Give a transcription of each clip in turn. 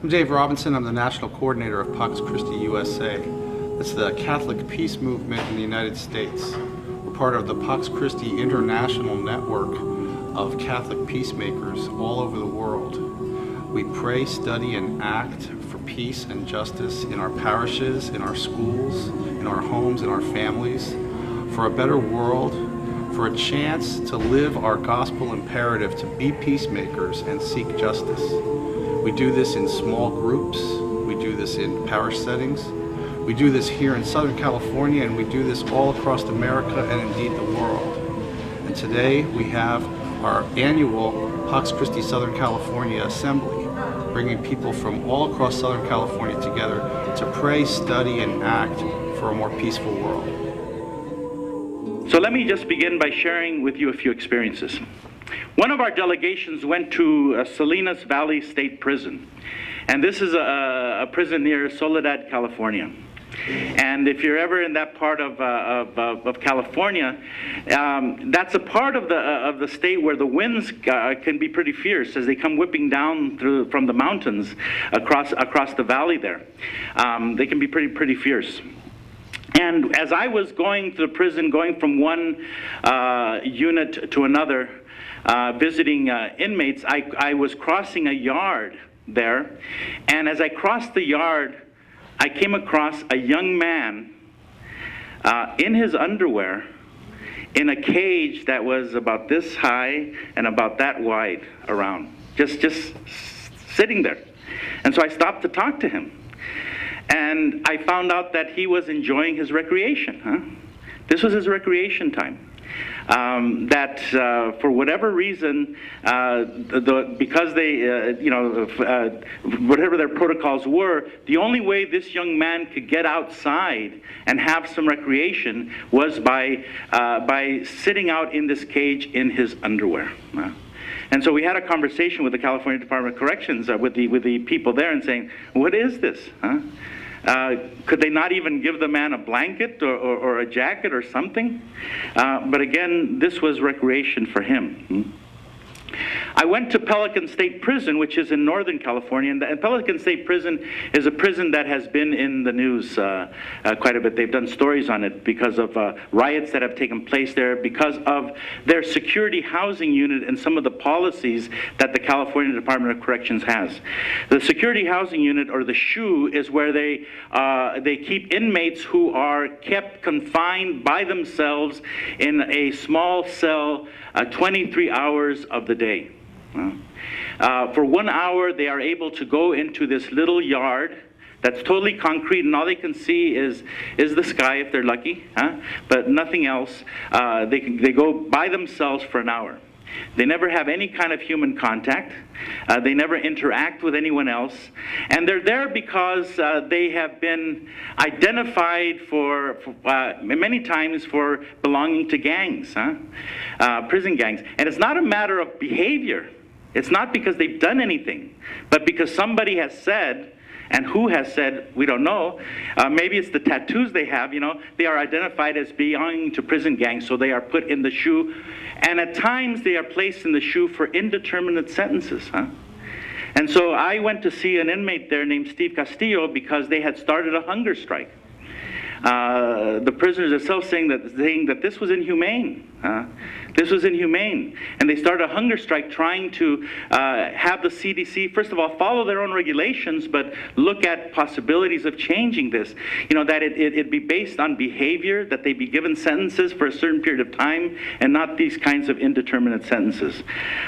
I'm Dave Robinson. I'm the National Coordinator of Pax Christi USA. It's the Catholic peace movement in the United States. We're part of the Pax Christi International Network of Catholic peacemakers all over the world. We pray, study, and act for peace and justice in our parishes, in our schools, in our homes, in our families, for a better world, for a chance to live our gospel imperative to be peacemakers and seek justice. We do this in small groups, we do this in parish settings, we do this here in Southern California, and we do this all across America and indeed the world. And today we have our annual Pax Christi Southern California Assembly, bringing people from all across Southern California together to pray, study, and act for a more peaceful world. So let me just begin by sharing with you a few experiences. One of our delegations went to Salinas Valley State Prison, and this is a prison near Soledad, California. And if you're ever in that part of California, that's a part of the state where the winds can be pretty fierce as they come whipping down from the mountains across the valley there. They can be pretty fierce. And as I was going to the prison, going from one unit to another, visiting inmates, I was crossing a yard there, and as I crossed the yard, I came across a young man in his underwear in a cage that was about this high and about that wide around, just sitting there. And so I stopped to talk to him, and I found out that he was enjoying his recreation. This was his recreation time. That for whatever reason, because they, whatever their protocols were, the only way this young man could get outside and have some recreation was by sitting out in this cage in his underwear. And so we had a conversation with the California Department of Corrections, with the people there, and saying, "What is this? Could they not even give the man a blanket or a jacket or something?" But again, this was recreation for him. I went to Pelican State Prison, which is in Northern California, and Pelican State Prison is a prison that has been in the news quite a bit. They've done stories on it because of riots that have taken place there, because of their security housing unit and some of the policies that the California Department of Corrections has. The security housing unit, or the SHU, is where they keep inmates who are kept confined by themselves in a small cell 23 hours of the day. For 1 hour, they are able to go into this little yard that's totally concrete, and all they can see is the sky if they're lucky, but nothing else. They go by themselves for an hour. They never have any kind of human contact. They never interact with anyone else. And they're there because they have been identified for many times for belonging to gangs, prison gangs. And it's not a matter of behavior. It's not because they've done anything, but because somebody has said, and who has said, we don't know. Maybe it's the tattoos they have, they are identified as belonging to prison gangs, so they are put in the SHU. And at times they are placed in the SHU for indeterminate sentences. And so I went to see an inmate there named Steve Castillo because they had started a hunger strike. The prisoners themselves saying that this was inhumane. This was inhumane. And they started a hunger strike trying to have the CDC, first of all, follow their own regulations, but look at possibilities of changing this. That it be based on behavior, that they be given sentences for a certain period of time, and not these kinds of indeterminate sentences.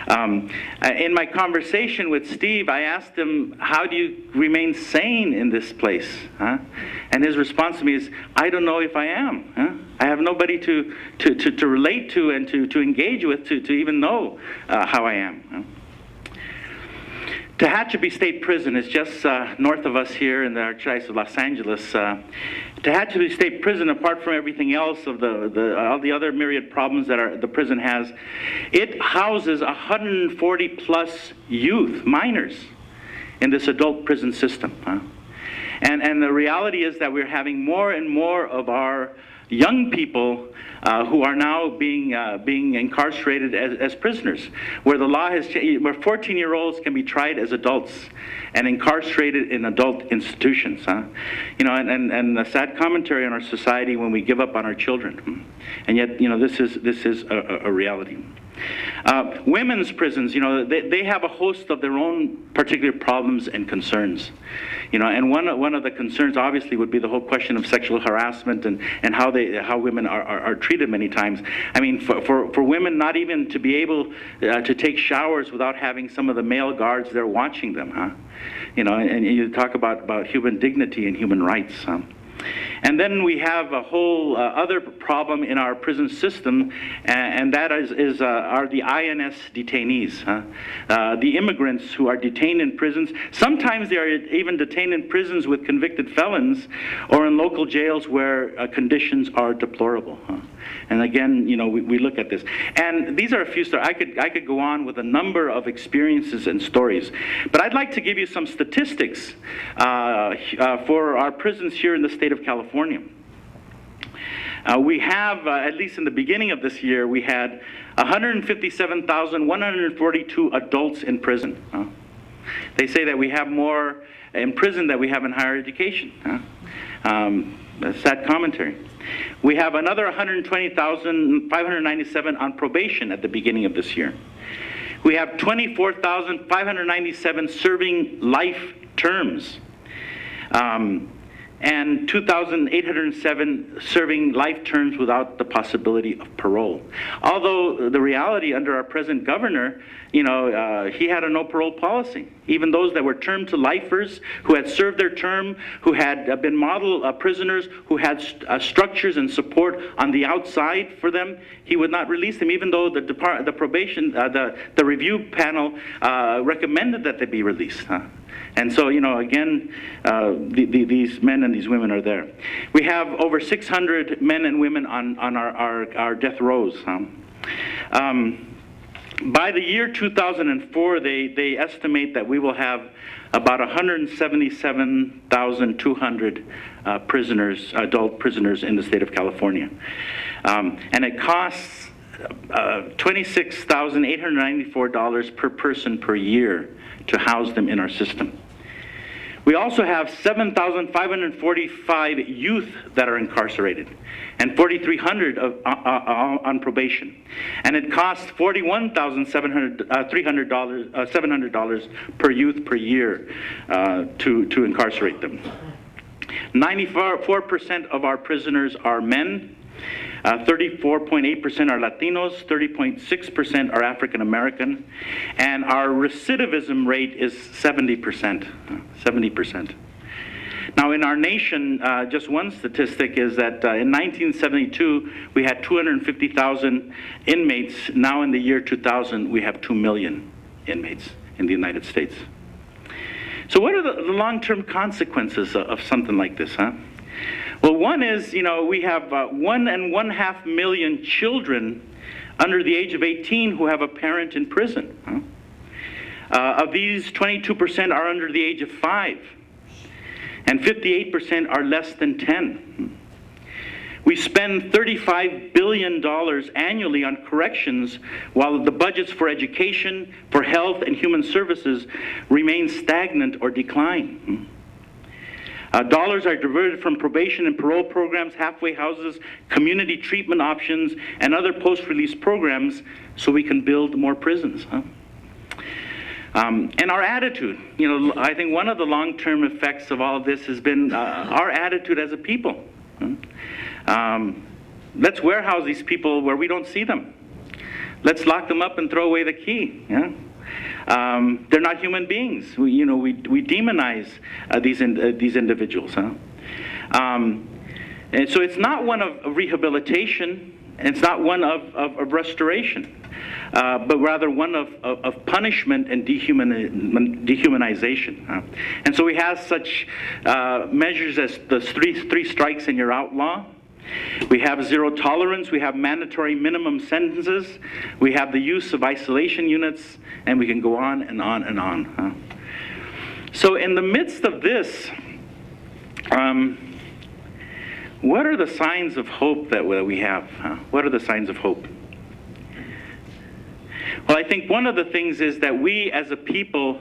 In my conversation with Steve, I asked him, how do you remain sane in this place? And his response to me is, I don't know if I am. I have nobody to relate to and to engage with to even know how I am. Tehachapi State Prison is just north of us here in the Archdiocese of Los Angeles. Tehachapi State Prison, apart from everything else of all the other myriad problems that the prison has, it houses 140 plus youth, minors, in this adult prison system. And the reality is that we're having more and more of our young people who are now being incarcerated as prisoners, where the law has changed, where 14-year-olds can be tried as adults and incarcerated in adult institutions. You know, and a sad commentary on our society when we give up on our children, and yet, you know, this is a reality. Women's prisons, you know, they have a host of their own particular problems and concerns. You know, and one of the concerns obviously would be the whole question of sexual harassment and how women are treated many times. I mean, for women not even to be able to take showers without having some of the male guards there watching them, You know, and you talk about human dignity and human rights, And then we have a whole other problem in our prison system, and that are the INS detainees, the immigrants who are detained in prisons. Sometimes they are even detained in prisons with convicted felons or in local jails where conditions are deplorable. And again, you know, we look at this. And these are a few stories. I could go on with a number of experiences and stories. But I'd like to give you some statistics for our prisons here in the state of California. We have, at least in the beginning of this year, we had 157,142 adults in prison. They say that we have more in prison than we have in higher education. A sad commentary. We have another 120,597 on probation at the beginning of this year. We have 24,597 serving life terms. And 2,807 serving life terms without the possibility of parole. Although the reality under our present governor, you know, he had a no parole policy. Even those that were termed to lifers, who had served their term, who had been model prisoners, who had structures and support on the outside for them, he would not release them, even though the probation, the review panel recommended that they be released. And so, you know, again, these men and these women are there. We have over 600 men and women on our death rows. By the year 2004, they estimate that we will have about 177,200 prisoners, adult prisoners in the state of California. And it costs $26,894 per person per year to house them in our system. We also have 7,545 youth that are incarcerated and 4,300 on probation. And it costs $41,700 per youth per year to incarcerate them. 94% of our prisoners are men. 34.8% are Latinos, 30.6% are African American, and our recidivism rate is 70%. 70%. Now, in our nation, just one statistic is that in 1972 we had 250,000 inmates. Now, in the year 2000, we have 2 million inmates in the United States. So, what are the long-term consequences of something like this, Well, one is, you know, we have 1.5 million children under the age of 18 who have a parent in prison. Of these, 22% are under the age of 5, and 58% are less than 10. We spend $35 billion annually on corrections, while the budgets for education, for health, and human services remain stagnant or decline. Dollars are diverted from probation and parole programs, halfway houses, community treatment options, and other post-release programs so we can build more prisons. And our attitude, you know, I think one of the long-term effects of all of this has been our attitude as a people. Let's warehouse these people where we don't see them. Let's lock them up and throw away the key. Yeah? They're not human beings. We demonize these individuals. And so it's not one of rehabilitation, and it's not one of restoration, but rather one of punishment and dehumanization. And so we have such measures as the three strikes and you're outlaw. We have zero tolerance, we have mandatory minimum sentences, we have the use of isolation units, and we can go on and on and on. So in the midst of this, what are the signs of hope that we have? What are the signs of hope? Well, I think one of the things is that we as a people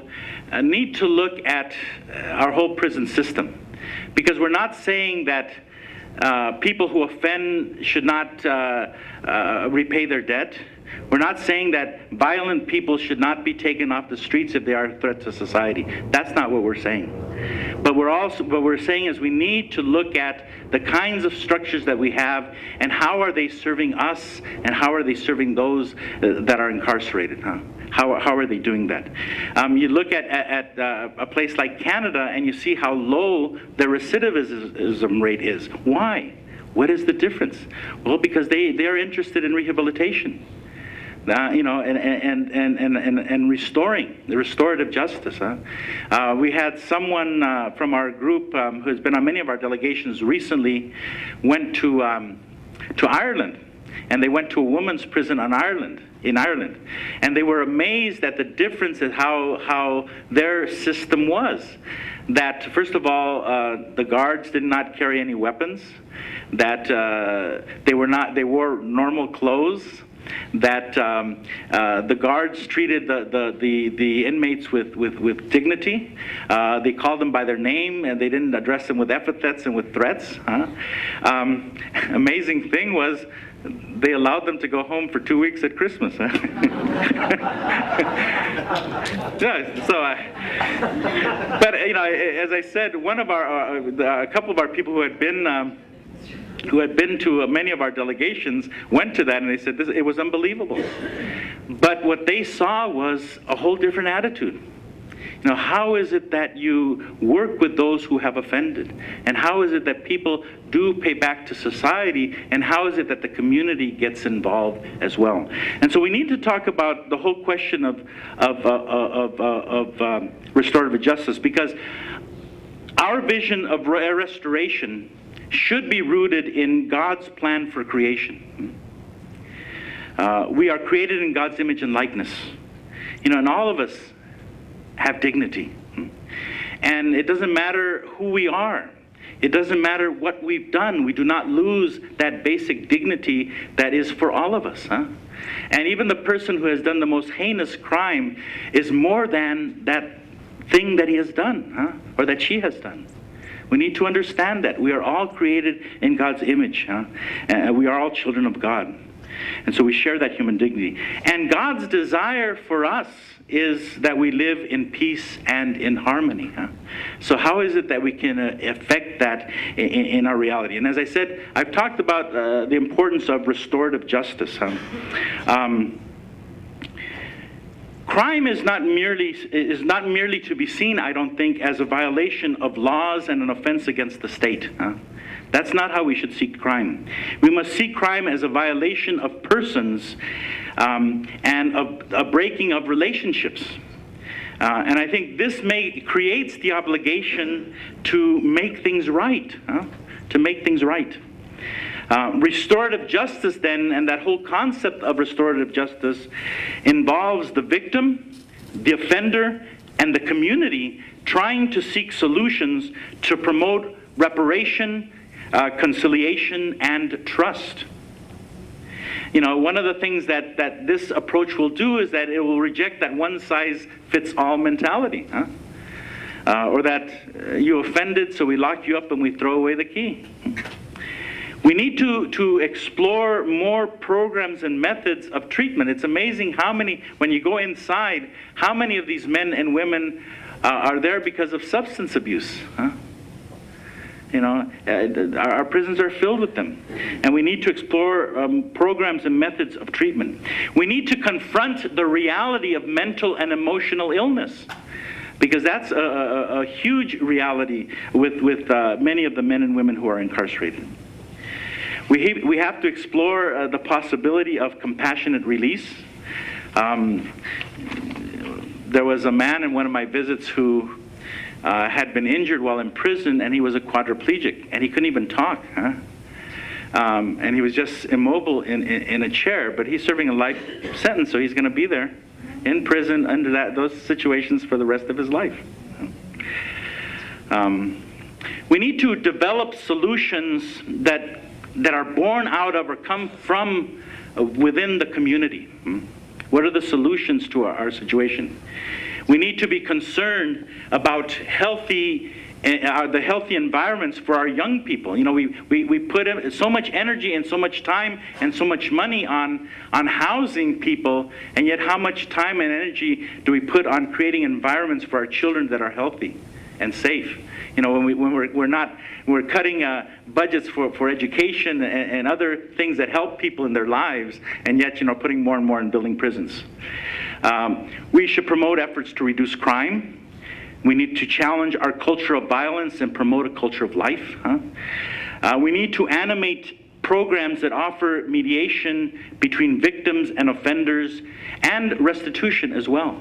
need to look at our whole prison system, because we're not saying that people who offend should not repay their debt. We're not saying that violent people should not be taken off the streets if they are a threat to society. That's not what we're saying. But what we're saying is we need to look at the kinds of structures that we have, and how are they serving us, and how are they serving those that are incarcerated. How are they doing that? You look at a place like Canada, and you see how low the recidivism rate is. Why? What is the difference? Well, because they are interested in rehabilitation. And restoring the restorative justice. We had someone from our group who has been on many of our delegations recently went to Ireland, and they went to a women's prison in Ireland, and they were amazed at the difference in how their system was. That first of all, the guards did not carry any weapons. That they wore normal clothes. That the guards treated the inmates with dignity. They called them by their name, and they didn't address them with epithets and with threats. Amazing thing was, they allowed them to go home for 2 weeks at Christmas. Yeah, but as I said, one of our a couple of our people who had been to many of our delegations went to that, and they said it was unbelievable. But what they saw was a whole different attitude. How is it that you work with those who have offended? And how is it that people do pay back to society? And how is it that the community gets involved as well? And so we need to talk about the whole question of restorative justice, because our vision of restoration should be rooted in God's plan for creation. We are created in God's image and likeness. And all of us have dignity. And it doesn't matter who we are. It doesn't matter what we've done. We do not lose that basic dignity that is for all of us. And even the person who has done the most heinous crime is more than that thing that he has done, or that she has done. We need to understand that we are all created in God's image, and we are all children of God. And so we share that human dignity. And God's desire for us is that we live in peace and in harmony. So how is it that we can affect that in our reality? And as I said, I've talked about the importance of restorative justice. Crime is not merely to be seen, I don't think, as a violation of laws and an offense against the state. That's not how we should see crime. We must see crime as a violation of persons and a breaking of relationships. And I think this creates the obligation to make things right. Restorative justice then, and that whole concept of restorative justice, involves the victim, the offender, and the community trying to seek solutions to promote reparation, conciliation, and trust. One of the things that this approach will do is that it will reject that one-size-fits-all mentality. Or that you offended, so we lock you up and we throw away the key. We need to explore more programs and methods of treatment. It's amazing how many, when you go inside, how many of these men and women are there because of substance abuse. Our prisons are filled with them. And we need to explore programs and methods of treatment. We need to confront the reality of mental and emotional illness, because that's a huge reality with many of the men and women who are incarcerated. We have to explore the possibility of compassionate release. There was a man in one of my visits who had been injured while in prison, and he was a quadriplegic, and he couldn't even talk. And he was just immobile in a chair, but he's serving a life sentence, so he's going to be there in prison under those situations for the rest of his life. We need to develop solutions that are born out of or come from within the community. What are the solutions to our situation? We need to be concerned about the healthy environments for our young people. You know, we put in so much energy and so much time and so much money on housing people, and yet how much time and energy do we put on creating environments for our children that are healthy and safe? You know, when we're cutting budgets for education and other things that help people in their lives, and yet, you know, putting more and more in building prisons. We should promote efforts to reduce crime. We need to challenge our culture of violence and promote a culture of life. We need to animate programs that offer mediation between victims and offenders and restitution as well.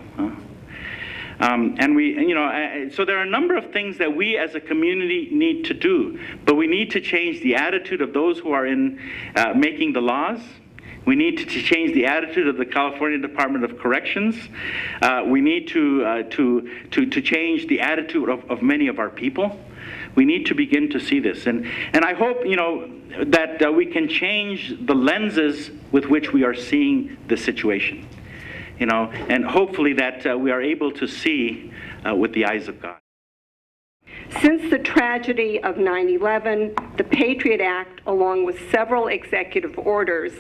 So there are a number of things that we as a community need to do, but we need to change the attitude of those who are in making the laws. We need to change the attitude of the California Department of Corrections. We need to change the attitude of many of our people. We need to begin to see this, and I hope, you know, that we can change the lenses with which we are seeing the situation. You know, and hopefully that we are able to see with the eyes of God. Since the tragedy of 9/11, the Patriot Act, along with several executive orders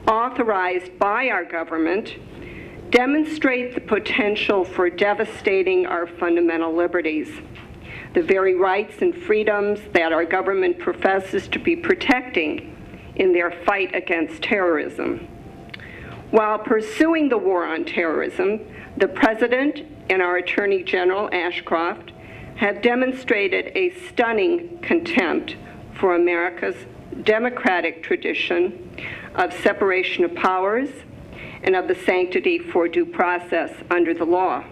authorized by our government, demonstrate the potential for devastating our fundamental liberties, the very rights and freedoms that our government professes to be protecting in their fight against terrorism. While pursuing the war on terrorism, the President and our Attorney General, Ashcroft, have demonstrated a stunning contempt for America's democratic tradition of separation of powers and of the sanctity for due process under the law.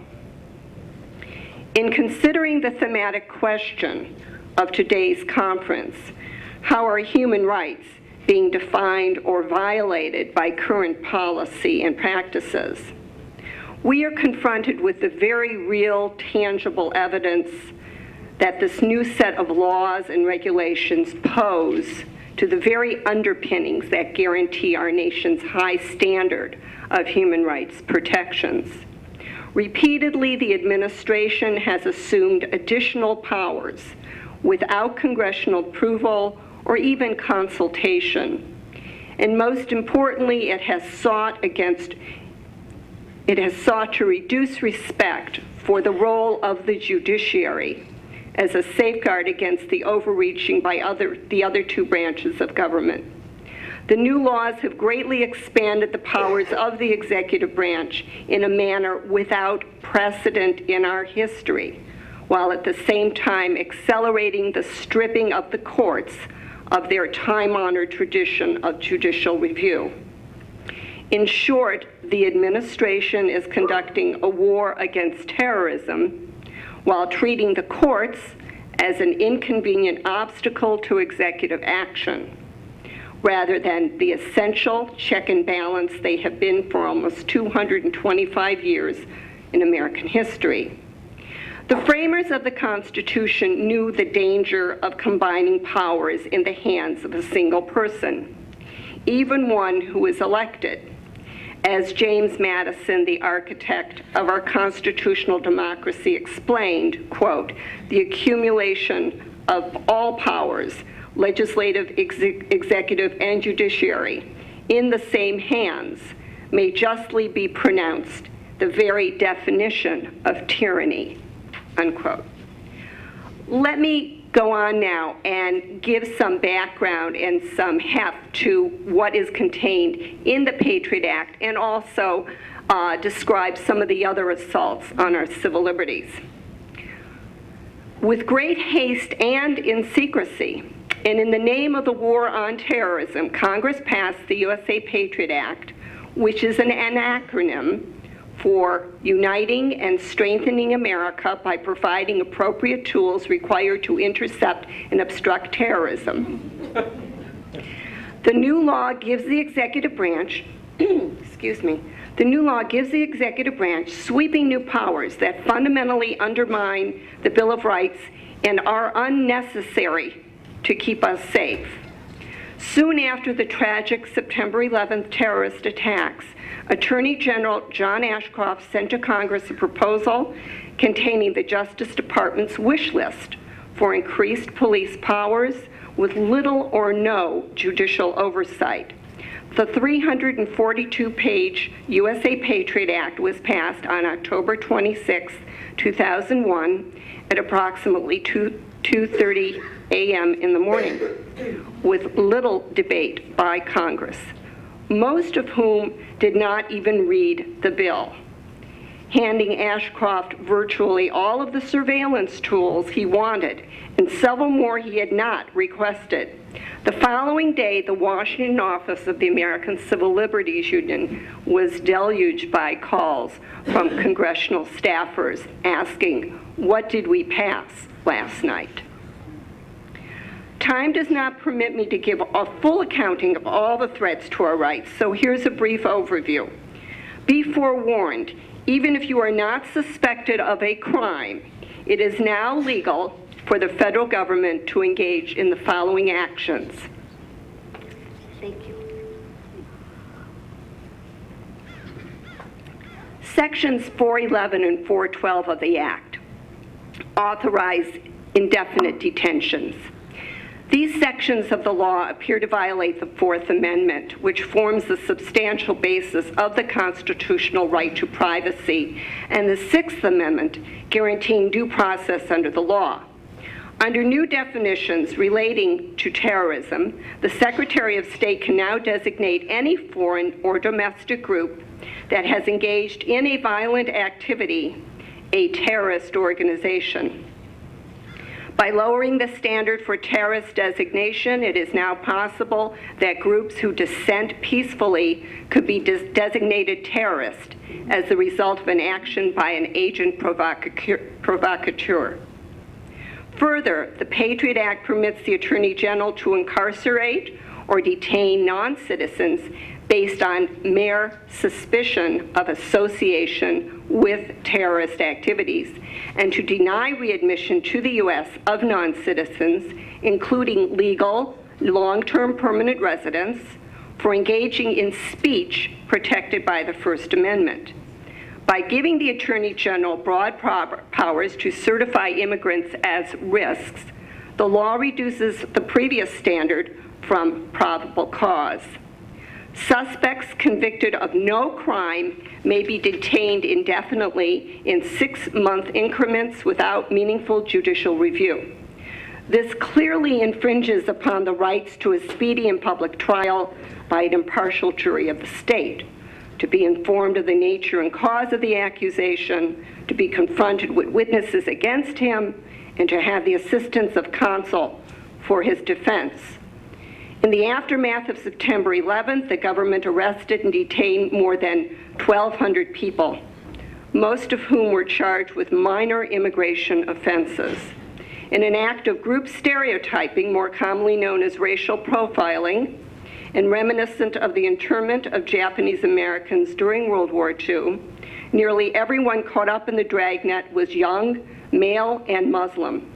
In considering the thematic question of today's conference, how are human rights being defined or violated by current policy and practices, we are confronted with the very real, tangible evidence that this new set of laws and regulations pose to the very underpinnings that guarantee our nation's high standard of human rights protections. Repeatedly, the administration has assumed additional powers without congressional approval or even consultation. And most importantly, it has sought to reduce respect for the role of the judiciary as a safeguard against the overreaching by the other two branches of government. The new laws have greatly expanded the powers of the executive branch in a manner without precedent in our history, while at the same time accelerating the stripping of the courts of their time-honored tradition of judicial review. In short, the administration is conducting a war against terrorism while treating the courts as an inconvenient obstacle to executive action, rather than the essential check and balance they have been for almost 225 years in American history. The framers of the Constitution knew the danger of combining powers in the hands of a single person, even one who was elected. As James Madison, the architect of our constitutional democracy, explained, quote, "The accumulation of all powers, legislative, executive, and judiciary, in the same hands may justly be pronounced the very definition of tyranny," unquote. Let me go on now and give some background and some heft to what is contained in the Patriot Act, and also describe some of the other assaults on our civil liberties. With great haste and in secrecy, and in the name of the war on terrorism, Congress passed the USA Patriot Act, which is an acronym for Uniting and Strengthening America by Providing Appropriate Tools Required to Intercept and Obstruct Terrorism. The new law gives the executive branch, the new law gives the executive branch sweeping new powers that fundamentally undermine the Bill of Rights and are unnecessary to keep us safe. Soon after the tragic September 11th terrorist attacks, Attorney General John Ashcroft sent to Congress a proposal containing the Justice Department's wish list for increased police powers with little or no judicial oversight. The 342-page USA Patriot Act was passed on October 26, 2001 at approximately 2:30 a.m. in the morning, with little debate by Congress, most of whom did not even read the bill, handing Ashcroft virtually all of the surveillance tools he wanted and several more he had not requested. The following day, the Washington office of the American Civil Liberties Union was deluged by calls from congressional staffers asking, "What did we pass last night?" Time does not permit me to give a full accounting of all the threats to our rights, so here's a brief overview. Be forewarned, even if you are not suspected of a crime, it is now legal for the federal government to engage in the following actions. Thank you. Sections 411 and 412 of the Act authorize indefinite detentions. These sections of the law appear to violate the Fourth Amendment, which forms the substantial basis of the constitutional right to privacy, and the Sixth Amendment, guaranteeing due process under the law. Under new definitions relating to terrorism, the Secretary of State can now designate any foreign or domestic group that has engaged in a violent activity a terrorist organization. By lowering the standard for terrorist designation, it is now possible that groups who dissent peacefully could be designated terrorist as the result of an action by an agent provocateur. Further, the Patriot Act permits the Attorney General to incarcerate or detain non-citizens based on mere suspicion of association with terrorist activities, and to deny readmission to the U.S. of non-citizens, including legal, long-term permanent residents, for engaging in speech protected by the First Amendment. By giving the Attorney General broad powers to certify immigrants as risks, the law reduces the previous standard from probable cause. Suspects convicted of no crime may be detained indefinitely in 6-month increments without meaningful judicial review. This clearly infringes upon the rights to a speedy and public trial by an impartial jury of the state, to be informed of the nature and cause of the accusation, to be confronted with witnesses against him, and to have the assistance of counsel for his defense. In the aftermath of September 11th, the government arrested and detained more than 1,200 people, most of whom were charged with minor immigration offenses. In an act of group stereotyping, more commonly known as racial profiling, and reminiscent of the internment of Japanese Americans during World War II, nearly everyone caught up in the dragnet was young, male, and Muslim.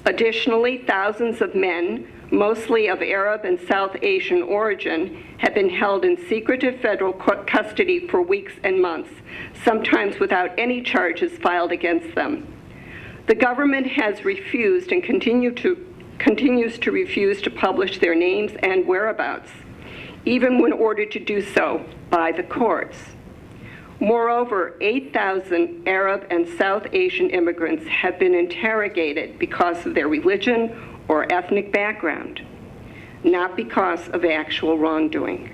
Additionally, thousands of men, mostly of Arab and South Asian origin, have been held in secretive federal custody for weeks and months, sometimes without any charges filed against them. The government has refused and continues to refuse to publish their names and whereabouts, even when ordered to do so by the courts. Moreover, 8,000 Arab and South Asian immigrants have been interrogated because of their religion or ethnic background, not because of actual wrongdoing.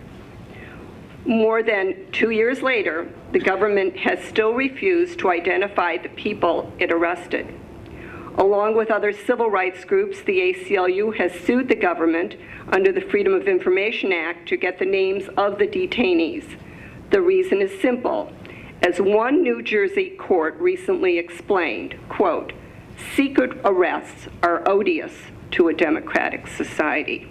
More than 2 years later, the government has still refused to identify the people it arrested. Along with other civil rights groups, the ACLU has sued the government under the Freedom of Information Act to get the names of the detainees. The reason is simple. As one New Jersey court recently explained, quote, "Secret arrests are odious to a democratic society."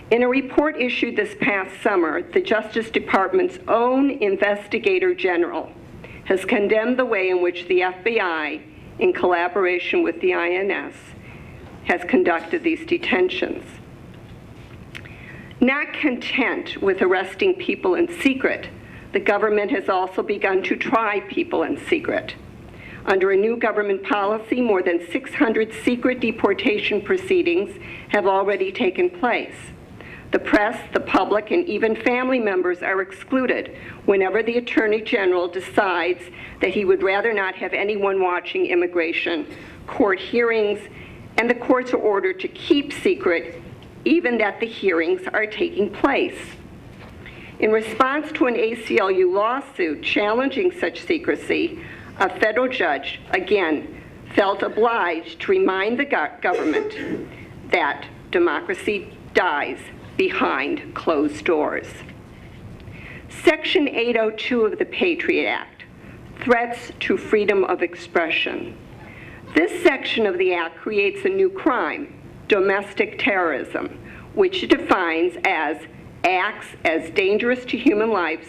In a report issued this past summer, the Justice Department's own Investigator General has condemned the way in which the FBI in collaboration with the INS, has conducted these detentions. Not content with arresting people in secret, the government has also begun to try people in secret. Under a new government policy, more than 600 secret deportation proceedings have already taken place. The press, the public, and even family members are excluded whenever the Attorney General decides that he would rather not have anyone watching immigration court hearings, and the courts are ordered to keep secret even that the hearings are taking place. In response to an ACLU lawsuit challenging such secrecy, a federal judge, again, felt obliged to remind the government that democracy dies behind closed doors. Section 802 of the Patriot Act, threats to freedom of expression. This section of the Act creates a new crime, domestic terrorism, which it defines as acts as dangerous to human lives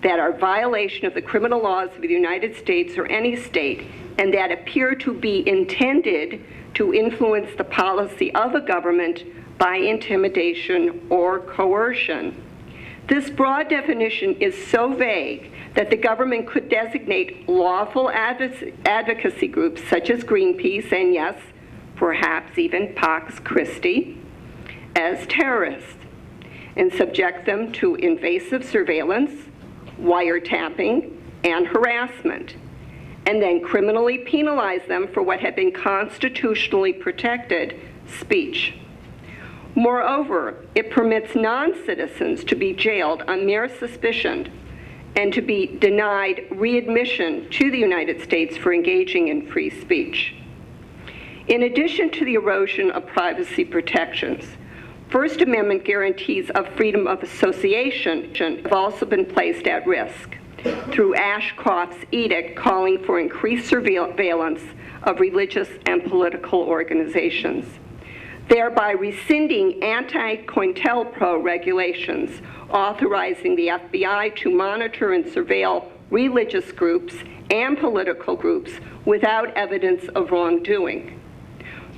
that are violation of the criminal laws of the United States or any state, and that appear to be intended to influence the policy of a government by intimidation or coercion. This broad definition is so vague that the government could designate lawful advocacy groups such as Greenpeace, and yes, perhaps even Pax Christi, as terrorists, and subject them to invasive surveillance, wiretapping, and harassment, and then criminally penalize them for what had been constitutionally protected speech. Moreover, it permits non-citizens to be jailed on mere suspicion and to be denied readmission to the United States for engaging in free speech. In addition to the erosion of privacy protections, First Amendment guarantees of freedom of association have also been placed at risk through Ashcroft's edict calling for increased surveillance of religious and political organizations, thereby rescinding anti-COINTELPRO regulations authorizing the FBI to monitor and surveil religious groups and political groups without evidence of wrongdoing.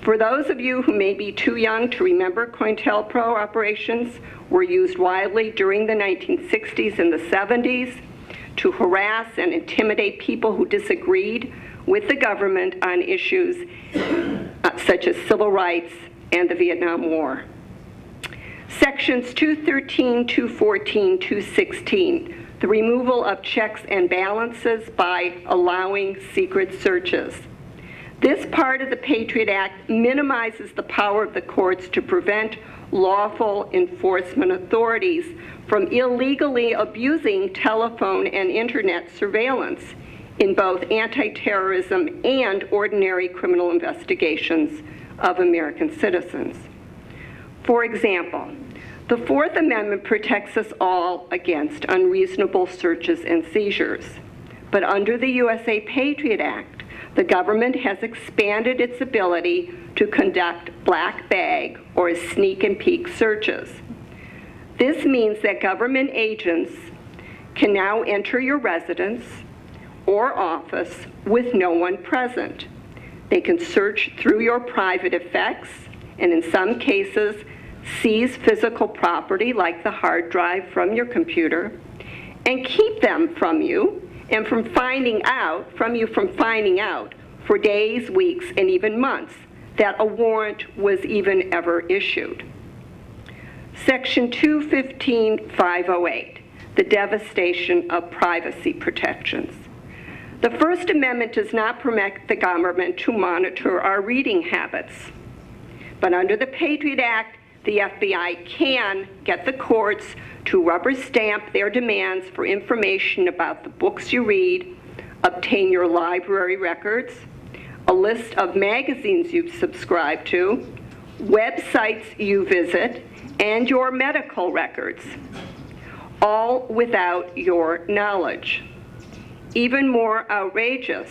For those of you who may be too young to remember, COINTELPRO operations were used widely during the 1960s and the 70s to harass and intimidate people who disagreed with the government on issues such as civil rights and the Vietnam War. Sections 213, 214, 216, the removal of checks and balances by allowing secret searches. This part of the Patriot Act minimizes the power of the courts to prevent lawful enforcement authorities from illegally abusing telephone and internet surveillance in both anti-terrorism and ordinary criminal investigations of American citizens. For example, the Fourth Amendment protects us all against unreasonable searches and seizures, but under the USA Patriot Act, the government has expanded its ability to conduct black bag or sneak and peek searches. This means that government agents can now enter your residence or office with no one present. They can search through your private effects and in some cases seize physical property like the hard drive from your computer and keep them from you and from finding out for days, weeks, and even months that a warrant was even ever issued. Section 215.508, the devastation of privacy protections. The First Amendment does not permit the government to monitor our reading habits, but under the Patriot Act, the FBI can get the courts to rubber stamp their demands for information about the books you read, obtain your library records, a list of magazines you subscribe to, websites you visit, and your medical records, all without your knowledge. Even more outrageous,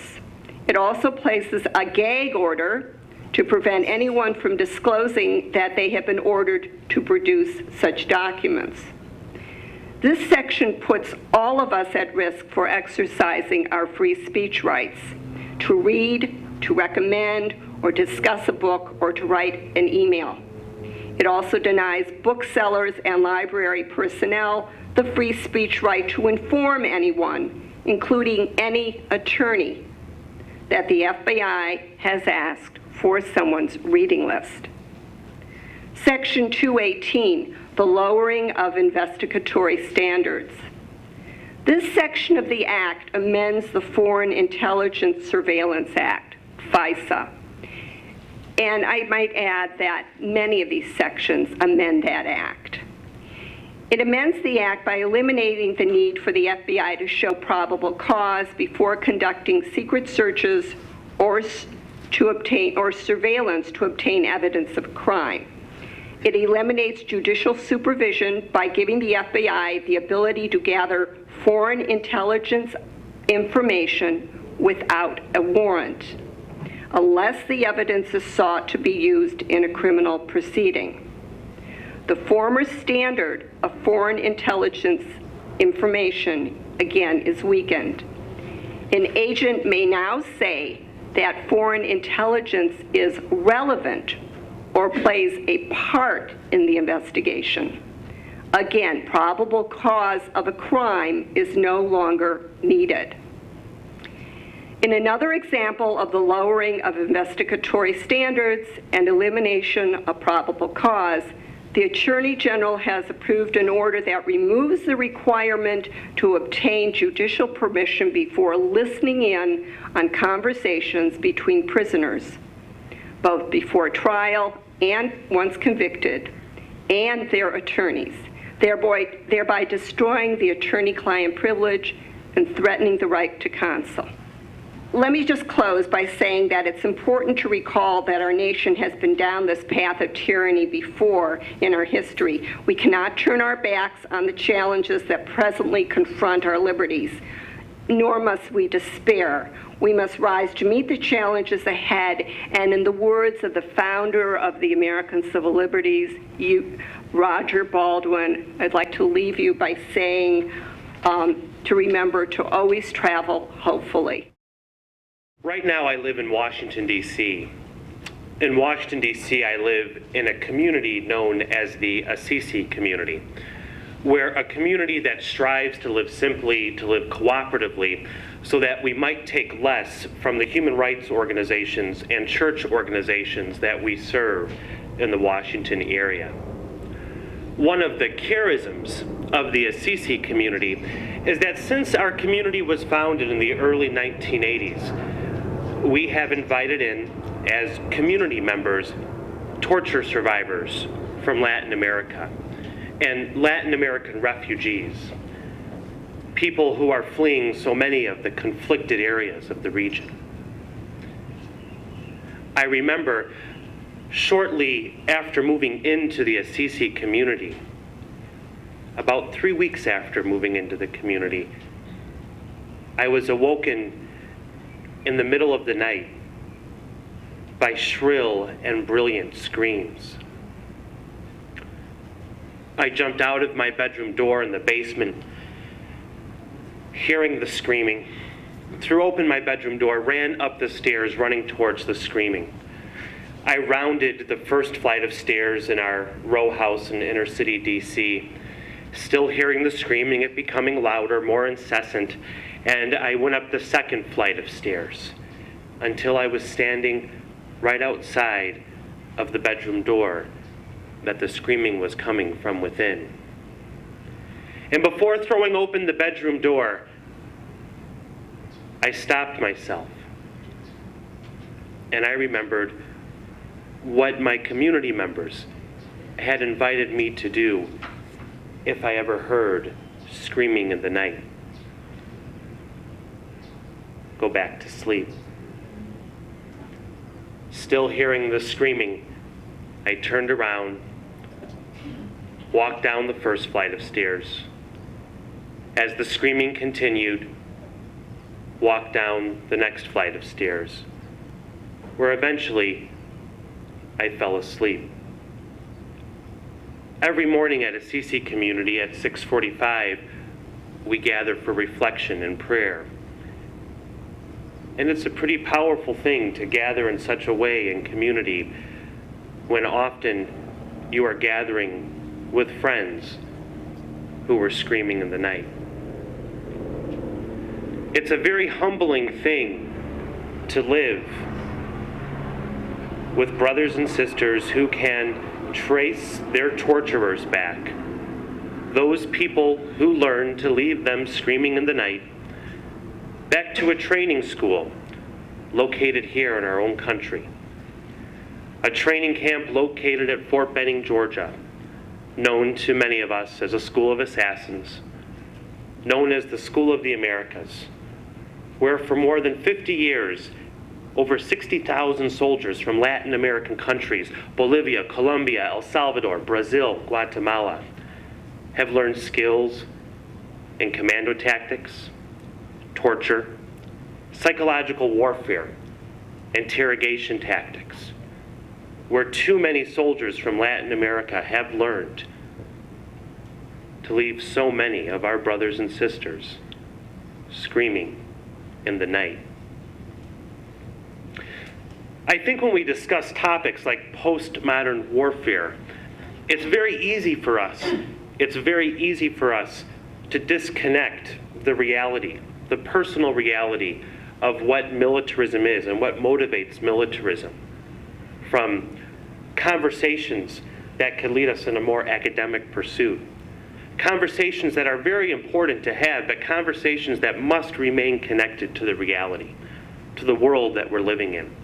it also places a gag order to prevent anyone from disclosing that they have been ordered to produce such documents. This section puts all of us at risk for exercising our free speech rights to read, to recommend or discuss a book, or to write an email. It also denies booksellers and library personnel the free speech right to inform anyone, including any attorney, that the FBI has asked for someone's reading list. Section 218, the lowering of investigatory standards. This section of the Act amends the Foreign Intelligence Surveillance Act, FISA. And I might add that many of these sections amend that Act. It amends the Act by eliminating the need for the FBI to show probable cause before conducting secret searches or surveillance to obtain evidence of crime. It eliminates judicial supervision by giving the FBI the ability to gather foreign intelligence information without a warrant, unless the evidence is sought to be used in a criminal proceeding. The former standard of foreign intelligence information, again, is weakened. An agent may now say that foreign intelligence is relevant or plays a part in the investigation. Again, probable cause of a crime is no longer needed. In another example of the lowering of investigatory standards and elimination of probable cause, the Attorney General has approved an order that removes the requirement to obtain judicial permission before listening in on conversations between prisoners, both before trial and once convicted, and their attorneys, thereby destroying the attorney-client privilege and threatening the right to counsel. Let me just close by saying that it's important to recall that our nation has been down this path of tyranny before in our history. We cannot turn our backs on the challenges that presently confront our liberties, nor must we despair. We must rise to meet the challenges ahead, and in the words of the founder of the American Civil Liberties, Roger Baldwin, I'd like to leave you by saying to remember to always travel hopefully. Right now I live in Washington, D.C. In Washington, D.C., I live in a community known as the Assisi community, where a community that strives to live simply, to live cooperatively, so that we might take less from the human rights organizations and church organizations that we serve in the Washington area. One of the charisms of the Assisi community is that since our community was founded in the early 1980s, we have invited in, as community members, torture survivors from Latin America and Latin American refugees, people who are fleeing so many of the conflicted areas of the region. I remember shortly after moving into the Assisi community, about 3 weeks after moving into the community, I was awoken in the middle of the night by shrill and brilliant screams. I jumped out of my bedroom door in the basement, hearing the screaming, threw open my bedroom door, ran up the stairs, running towards the screaming. I rounded the first flight of stairs in our row house in inner city DC, still hearing the screaming, it becoming louder, more incessant, and I went up the second flight of stairs until I was standing right outside of the bedroom door that the screaming was coming from within. And before throwing open the bedroom door, I stopped myself and I remembered what my community members had invited me to do if I ever heard screaming in the night. Go back to sleep. Still hearing the screaming, I turned around, walked down the first flight of stairs. As the screaming continued, walked down the next flight of stairs, where eventually I fell asleep. Every morning at Assisi community at 6:45, we gather for reflection and prayer. And it's a pretty powerful thing to gather in such a way in community when often you are gathering with friends who were screaming in the night. It's a very humbling thing to live with brothers and sisters who can trace their torturers back, those people who learned to leave them screaming in the night, back to a training school located here in our own country. A training camp located at Fort Benning, Georgia, known to many of us as a school of assassins, known as the School of the Americas, where for more than 50 years, over 60,000 soldiers from Latin American countries, Bolivia, Colombia, El Salvador, Brazil, Guatemala, have learned skills in commando tactics, torture, psychological warfare, interrogation tactics, where too many soldiers from Latin America have learned to leave so many of our brothers and sisters screaming in the night. I think when we discuss topics like postmodern warfare, it's very easy for us to disconnect the reality, the personal reality of what militarism is and what motivates militarism from conversations that could lead us in a more academic pursuit. Conversations that are very important to have, but conversations that must remain connected to the reality, to the world that we're living in.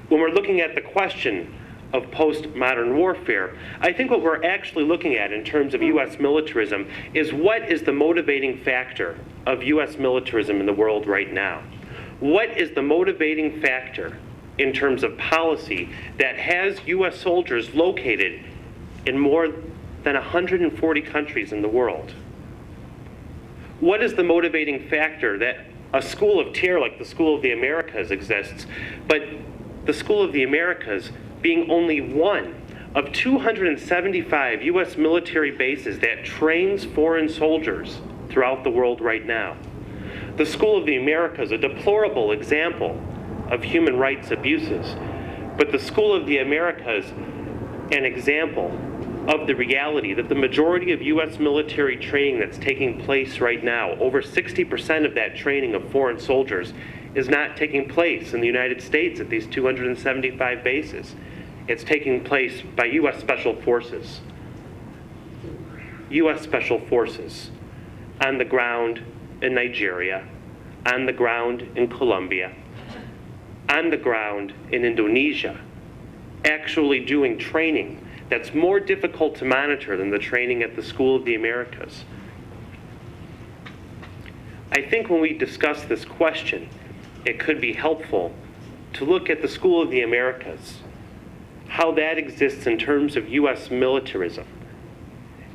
When we're looking at the question of postmodern warfare, I think what we're actually looking at in terms of U.S. militarism is what is the motivating factor of U.S. militarism in the world right now? What is the motivating factor in terms of policy that has U.S. soldiers located in more than 140 countries in the world? What is the motivating factor that a school of terror like the School of the Americas exists, but the School of the Americas being only one of 275 U.S. military bases that trains foreign soldiers throughout the world right now? The School of the Americas, a deplorable example of human rights abuses, but the School of the Americas, an example of the reality that the majority of U.S. military training that's taking place right now, over 60% of that training of foreign soldiers, is not taking place in the United States at these 275 bases. It's taking place by U.S. Special Forces. U.S. Special Forces on the ground in Nigeria, on the ground in Colombia, on the ground in Indonesia, actually doing training that's more difficult to monitor than the training at the School of the Americas. I think when we discuss this question, it could be helpful to look at the School of the Americas, how that exists in terms of U.S. militarism.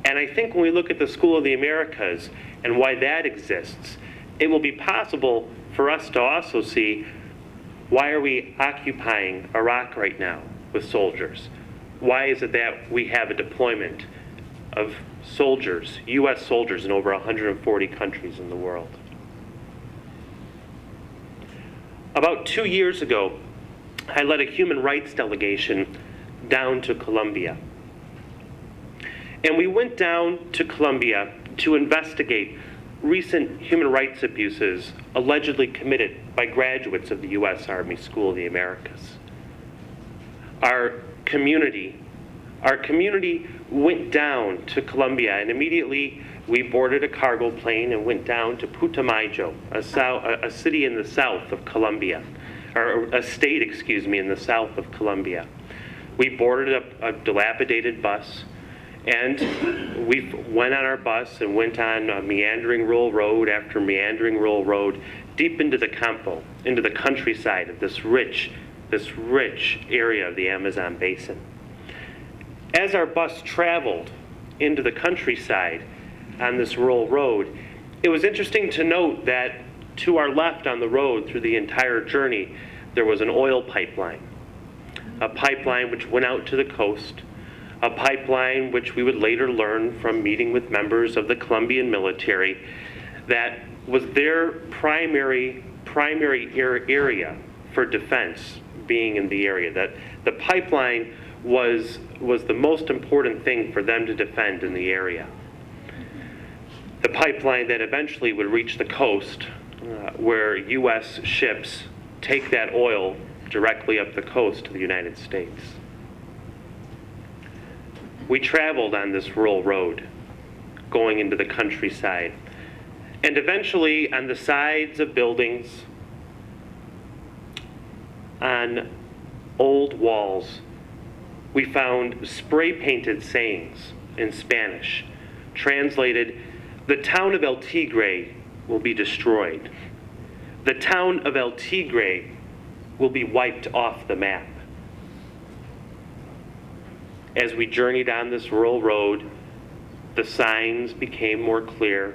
And I think when we look at the School of the Americas and why that exists, it will be possible for us to also see why are we occupying Iraq right now with soldiers? Why is it that we have a deployment of soldiers, U.S. soldiers, in over 140 countries in the world? About 2 years ago, I led a human rights delegation down to Colombia. And we went down to Colombia to investigate recent human rights abuses allegedly committed by graduates of the U.S. Army School of the Americas. Our community went down to Colombia, and immediately we boarded a cargo plane and went down to Putumayo, a city in the south of Colombia, or a state, in the south of Colombia. We boarded a dilapidated bus, and we went on our bus and went on meandering rural road after meandering rural road deep into the campo, into the countryside of this rich area of the Amazon basin. As our bus traveled into the countryside on this rural road, it was interesting to note that to our left on the road through the entire journey, there was an oil pipeline, a pipeline which went out to the coast, a pipeline which we would later learn from meeting with members of the Colombian military that was their primary primary area for defense being in the area, that the pipeline was the most important thing for them to defend in the area. The pipeline that eventually would reach the coast, where U.S. ships take that oil directly up the coast to the United States. We traveled on this rural road, going into the countryside, and eventually on the sides of buildings, on old walls, we found spray-painted sayings in Spanish, translated, "The town of El Tigre will be destroyed. The town of El Tigre will be wiped off the map." As we journeyed on this rural road, the signs became more clear.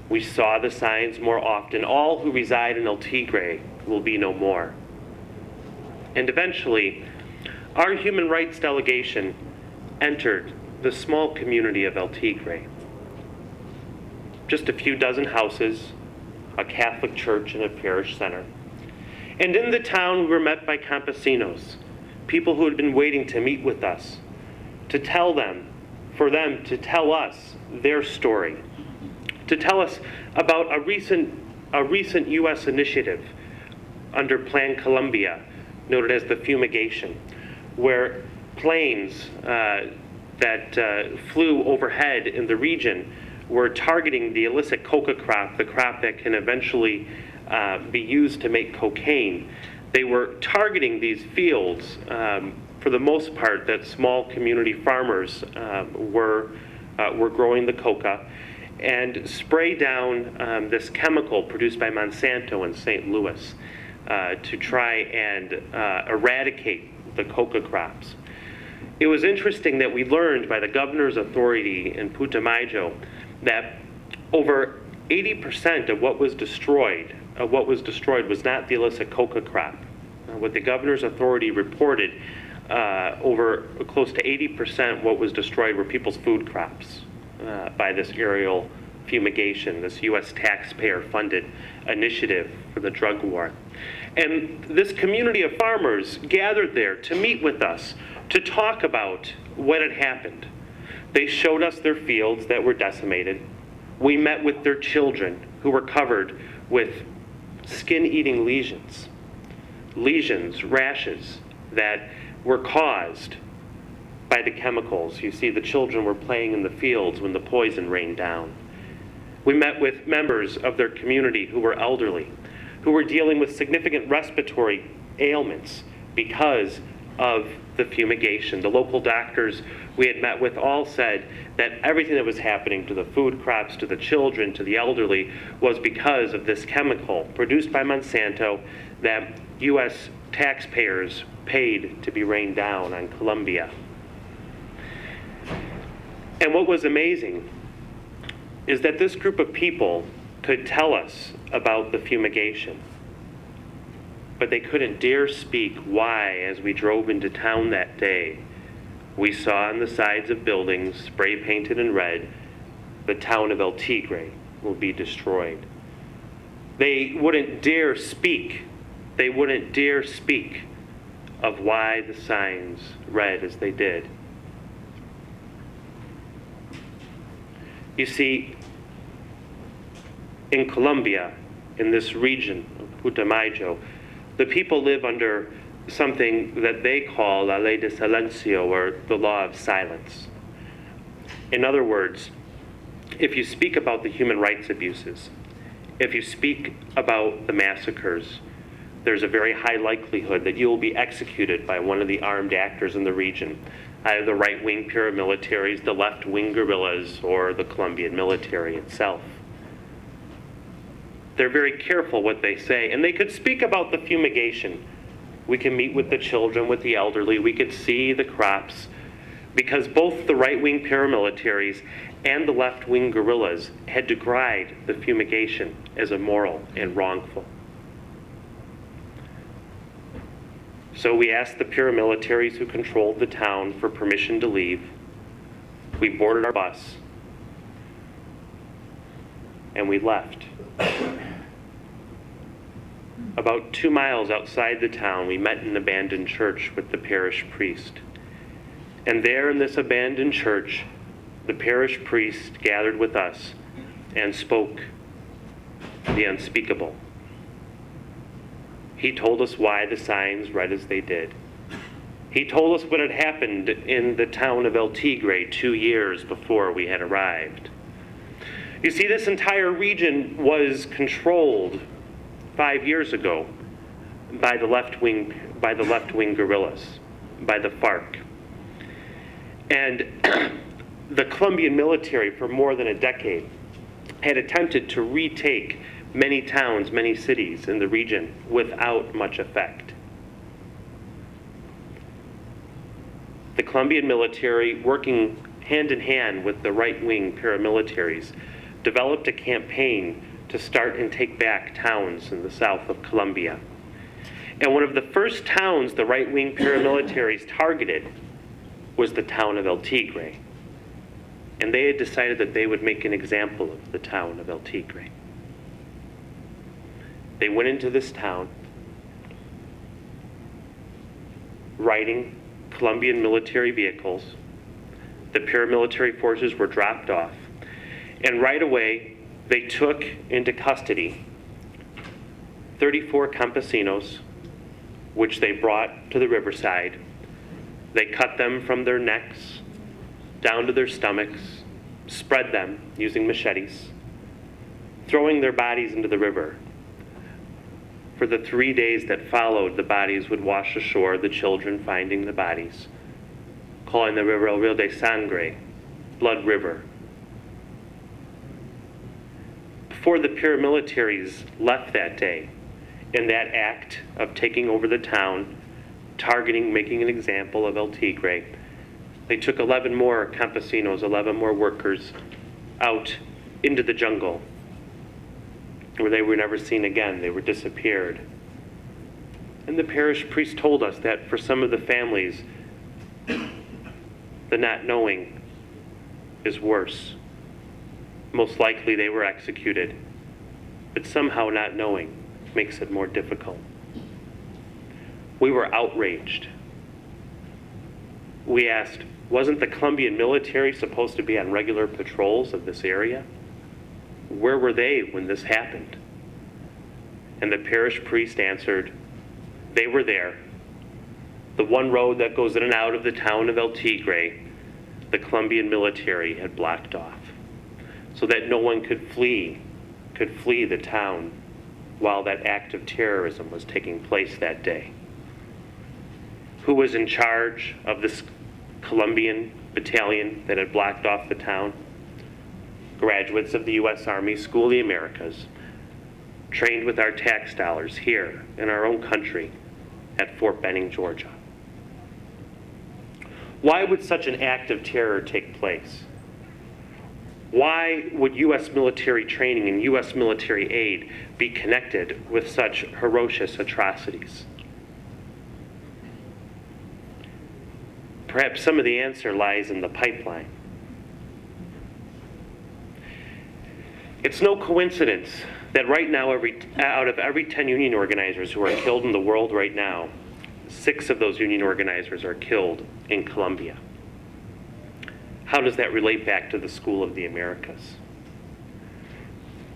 We saw the signs more often. "All who reside in El Tigre will be no more." And eventually, our human rights delegation entered the small community of El Tigre. Just a few dozen houses, a Catholic church, and a parish center. And in the town, we were met by campesinos, people who had been waiting to meet with us, to tell them, for them to tell us their story, to tell us about a recent U.S. initiative under Plan Colombia, noted as the fumigation, where planes that flew overhead in the region were targeting the illicit coca crop, the crop that can eventually be used to make cocaine. They were targeting these fields, for the most part, that small community farmers were growing the coca, and spray down this chemical produced by Monsanto in St. Louis to try and eradicate the coca crops. It was interesting that we learned by the governor's authority in Putumayo that over 80% of what was destroyed was not the illicit coca crop. What the governor's authority reported, over close to 80% what was destroyed were people's food crops by this aerial fumigation, this U.S. taxpayer-funded initiative for the drug war. And this community of farmers gathered there to meet with us, to talk about what had happened. They showed us their fields that were decimated. We met with their children who were covered with skin-eating lesions, rashes that were caused by the chemicals. You see, the children were playing in the fields when the poison rained down. We met with members of their community who were elderly, who were dealing with significant respiratory ailments because of the fumigation. The local doctors we had met with all said that everything that was happening to the food crops, to the children, to the elderly, was because of this chemical produced by Monsanto that U.S. taxpayers paid to be rained down on Colombia. And what was amazing is that this group of people could tell us about the fumigation, but they couldn't dare speak why, as we drove into town that day, we saw on the sides of buildings, spray painted in red, "The town of El Tigre will be destroyed." They wouldn't dare speak. They wouldn't dare speak of why the signs read as they did. You see, in Colombia, in this region of Putumayo, the people live under something that they call la ley de silencio, or the law of silence. In other words, if you speak about the human rights abuses, if you speak about the massacres, there's a very high likelihood that you will be executed by one of the armed actors in the region, either the right-wing paramilitaries, the left-wing guerrillas, or the Colombian military itself. They're very careful what they say, and they could speak about the fumigation. We can meet with the children, with the elderly, we could see the crops, because both the right-wing paramilitaries and the left-wing guerrillas had decried the fumigation as immoral and wrongful. So we asked the paramilitaries who controlled the town for permission to leave. We boarded our bus, and we left. About 2 miles outside the town, we met in an abandoned church with the parish priest. And there in this abandoned church, the parish priest gathered with us and spoke the unspeakable. He told us why the signs read as they did. He told us what had happened in the town of El Tigre 2 years before we had arrived. You see, this entire region was controlled 5 years ago by the left-wing guerrillas, by the FARC. And the Colombian military, for more than a decade, had attempted to retake many towns, many cities in the region without much effect. The Colombian military, working hand in hand with the right-wing paramilitaries, developed a campaign to start and take back towns in the south of Colombia. And one of the first towns the right-wing paramilitaries targeted was the town of El Tigre. And they had decided that they would make an example of the town of El Tigre. They went into this town, riding Colombian military vehicles. The paramilitary forces were dropped off. And right away, they took into custody 34 campesinos, which they brought to the riverside. They cut them from their necks down to their stomachs, spread them using machetes, throwing their bodies into the river. For the 3 days that followed, the bodies would wash ashore, the children finding the bodies, calling the river El Rio de Sangre, Blood River. Before the paramilitaries left that day, in that act of taking over the town, targeting, making an example of El Tigre, they took 11 more campesinos, 11 more workers out into the jungle, where they were never seen again. They were disappeared. And the parish priest told us that for some of the families, the not knowing is worse. Most likely they were executed, but somehow not knowing makes it more difficult. We were outraged. We asked, wasn't the Colombian military supposed to be on regular patrols of this area? Where were they when this happened? And the parish priest answered, they were there. The one road that goes in and out of the town of El Tigre, the Colombian military had blocked off, so that no one could flee the town while that act of terrorism was taking place that day. Who was in charge of this Colombian battalion that had blocked off the town? Graduates of the U.S. Army School of the Americas, trained with our tax dollars here in our own country at Fort Benning, Georgia. Why would such an act of terror take place? Why would U.S. military training and U.S. military aid be connected with such ferocious atrocities? Perhaps some of the answer lies in the pipeline. It's no coincidence that right now, out of every 10 union organizers who are killed in the world right now, 6 of those union organizers are killed in Colombia. How does that relate back to the School of the Americas?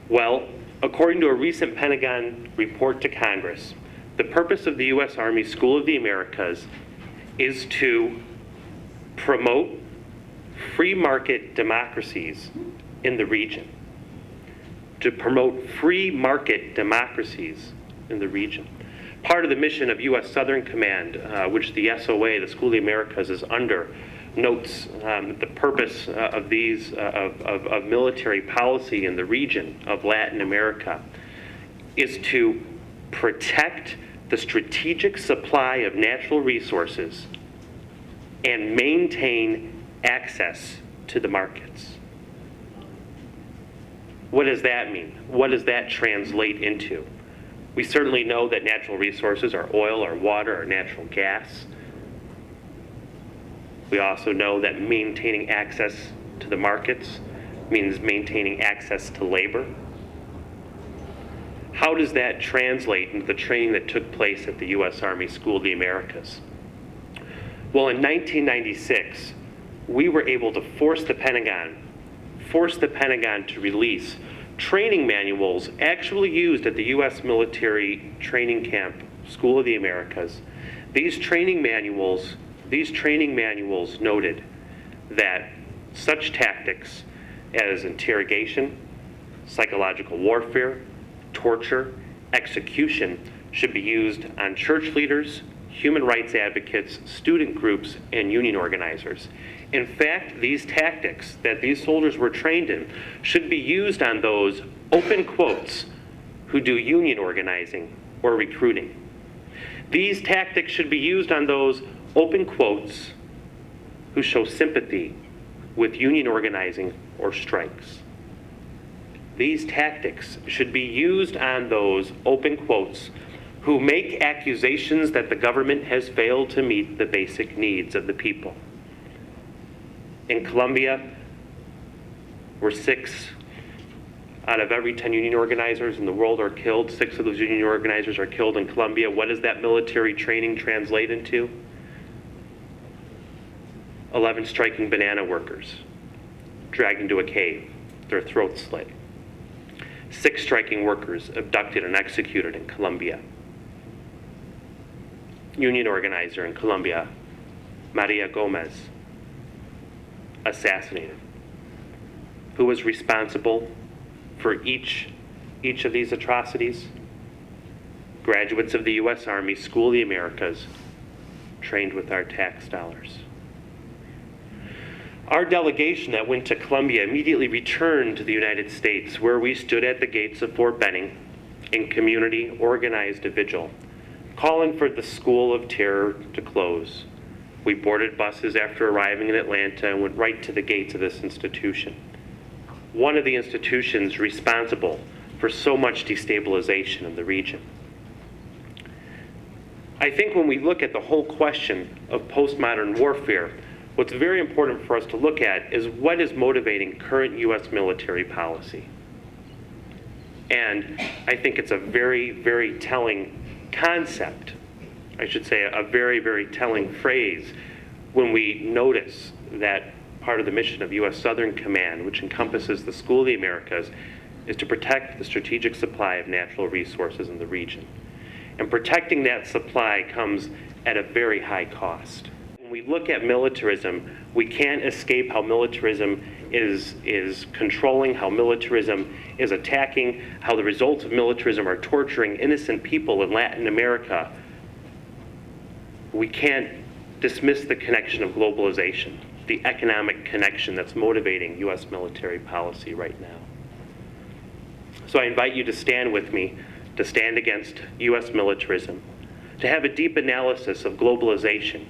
Well, according to a recent Pentagon report to Congress, the purpose of the U.S. Army School of the Americas is to promote free market democracies in the region. To promote free market democracies in the region. Part of the mission of U.S. Southern Command, which the SOA, the School of the Americas, is under, notes the purpose of these of military policy in the region of Latin America is to protect the strategic supply of natural resources and maintain access to the markets. What does that mean? What does that translate into? We certainly know that natural resources are oil or water or natural gas. We also know that maintaining access to the markets means maintaining access to labor. How does that translate into the training that took place at the U.S. Army School of the Americas? Well, in 1996, we were able to force the Pentagon to release training manuals actually used at the U.S. military training camp, School of the Americas. These training manuals noted that such tactics as interrogation, psychological warfare, torture, execution should be used on church leaders, human rights advocates, student groups, and union organizers. In fact, these tactics that these soldiers were trained in should be used on those, open quotes, who do union organizing or recruiting. These tactics should be used on those, open quotes, who show sympathy with union organizing or strikes. These tactics should be used on those, open quotes, who make accusations that the government has failed to meet the basic needs of the people. In Colombia, where 6 out of every 10 union organizers in the world are killed, 6 of those union organizers are killed in Colombia. What does that military training translate into? 11 striking banana workers dragged into a cave, their throats slit. 6 striking workers abducted and executed in Colombia. Union organizer in Colombia, Maria Gomez, assassinated. Who was responsible for each of these atrocities? Graduates of the U.S. Army School of the Americas, trained with our tax dollars. Our delegation that went to Colombia immediately returned to the United States, where we stood at the gates of Fort Benning in community organized a vigil, calling for the School of Terror to close. We boarded buses after arriving in Atlanta and went right to the gates of this institution, one of the institutions responsible for so much destabilization in the region. I think when we look at the whole question of postmodern warfare, what's very important for us to look at is what is motivating current U.S. military policy. And I think it's a very, very telling concept, I should say a very, very telling phrase, when we notice that part of the mission of U.S. Southern Command, which encompasses the School of the Americas, is to protect the strategic supply of natural resources in the region. And protecting that supply comes at a very high cost. When we look at militarism, we can't escape how militarism is controlling, how militarism is attacking, how the results of militarism are torturing innocent people in Latin America. We can't dismiss the connection of globalization, the economic connection that's motivating U.S. military policy right now. So I invite you to stand with me, to stand against U.S. militarism, to have a deep analysis of globalization,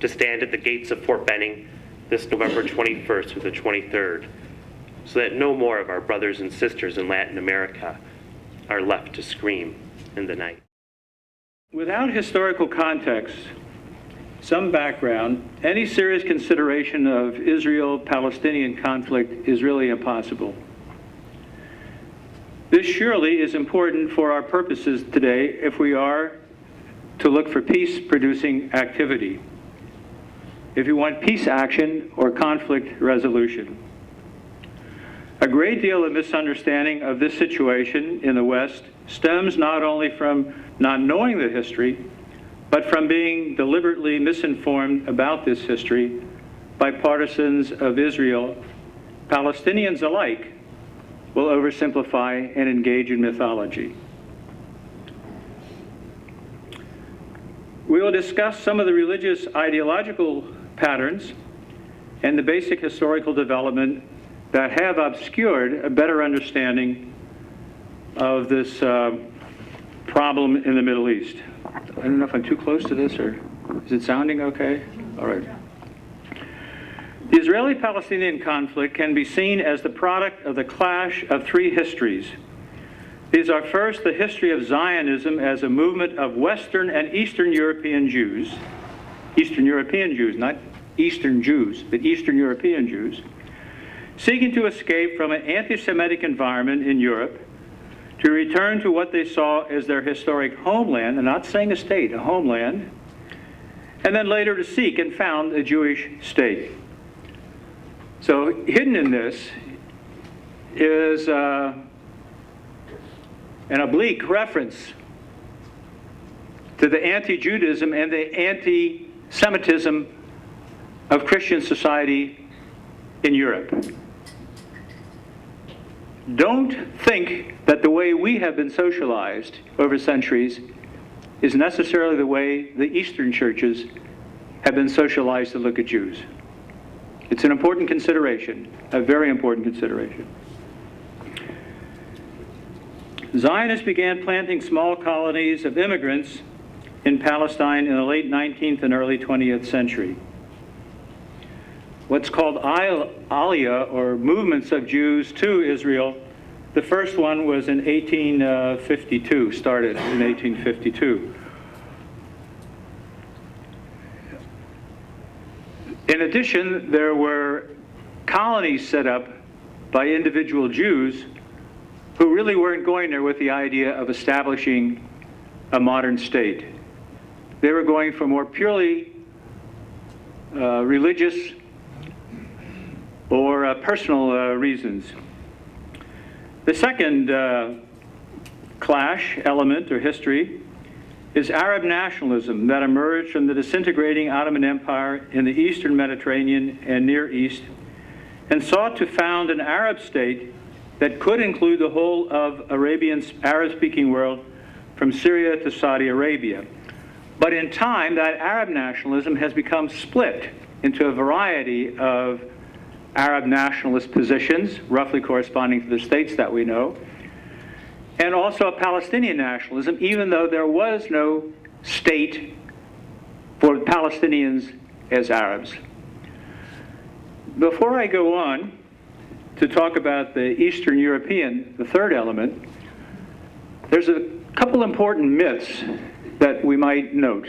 to stand at the gates of Fort Benning this November 21st through the 23rd, so that no more of our brothers and sisters in Latin America are left to scream in the night. Without historical context, some background, any serious consideration of Israel-Palestinian conflict is really impossible. This surely is important for our purposes today if we are to look for peace-producing activity, if you want peace action or conflict resolution. A great deal of misunderstanding of this situation in the West stems not only from not knowing the history, but from being deliberately misinformed about this history by partisans of Israel. Palestinians alike will oversimplify and engage in mythology. We will discuss some of the religious ideological patterns and the basic historical development that have obscured a better understanding of this problem in the Middle East. I don't know if I'm too close to this, or is it sounding okay? All right. The Israeli-Palestinian conflict can be seen as the product of the clash of 3 histories. These are first the history of Zionism as a movement of Western and Eastern European Jews, not Eastern Jews, but Eastern European Jews, seeking to escape from an anti-Semitic environment in Europe, to return to what they saw as their historic homeland, and not saying a state, a homeland, and then later to seek and found a Jewish state. So hidden in this is an oblique reference to the anti-Judaism and the anti-Semitism of Christian society in Europe. Don't think that the way we have been socialized over centuries is necessarily the way the Eastern churches have been socialized to look at Jews. It's an important consideration, a very important consideration. Zionists began planting small colonies of immigrants in Palestine in the late 19th and early 20th century. What's called Aliyah, or movements of Jews to Israel, the first one was in 1852, started in 1852. In addition, there were colonies set up by individual Jews who really weren't going there with the idea of establishing a modern state. They were going for more purely religious or personal reasons. The second clash element or history is Arab nationalism that emerged from the disintegrating Ottoman Empire in the Eastern Mediterranean and Near East, and sought to found an Arab state that could include the whole of Arab-speaking world from Syria to Saudi Arabia. But in time, that Arab nationalism has become split into a variety of Arab nationalist positions, roughly corresponding to the states that we know, and also a Palestinian nationalism, even though there was no state for Palestinians as Arabs. Before I go on to talk about the Eastern European, the third element, there's a couple important myths that we might note.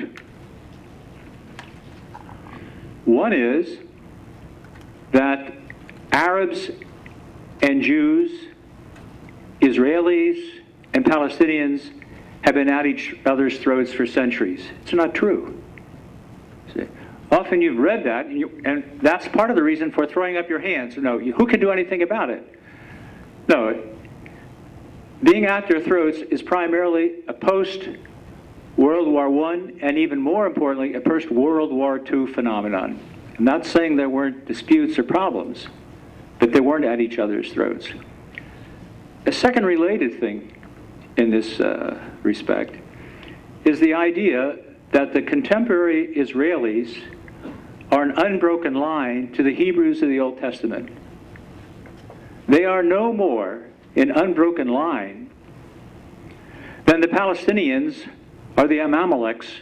One is that Arabs and Jews, Israelis and Palestinians have been at each other's throats for centuries. It's not true. Often you've read that, and that's part of the reason for throwing up your hands. No, who can do anything about it? No, being at their throats is primarily a post-World War I, and even more importantly, a post-World War II phenomenon. I'm not saying there weren't disputes or problems, but they weren't at each other's throats. A second related thing in this respect is the idea that the contemporary Israelis are an unbroken line to the Hebrews of the Old Testament. They are no more an unbroken line than the Palestinians are the Amaleks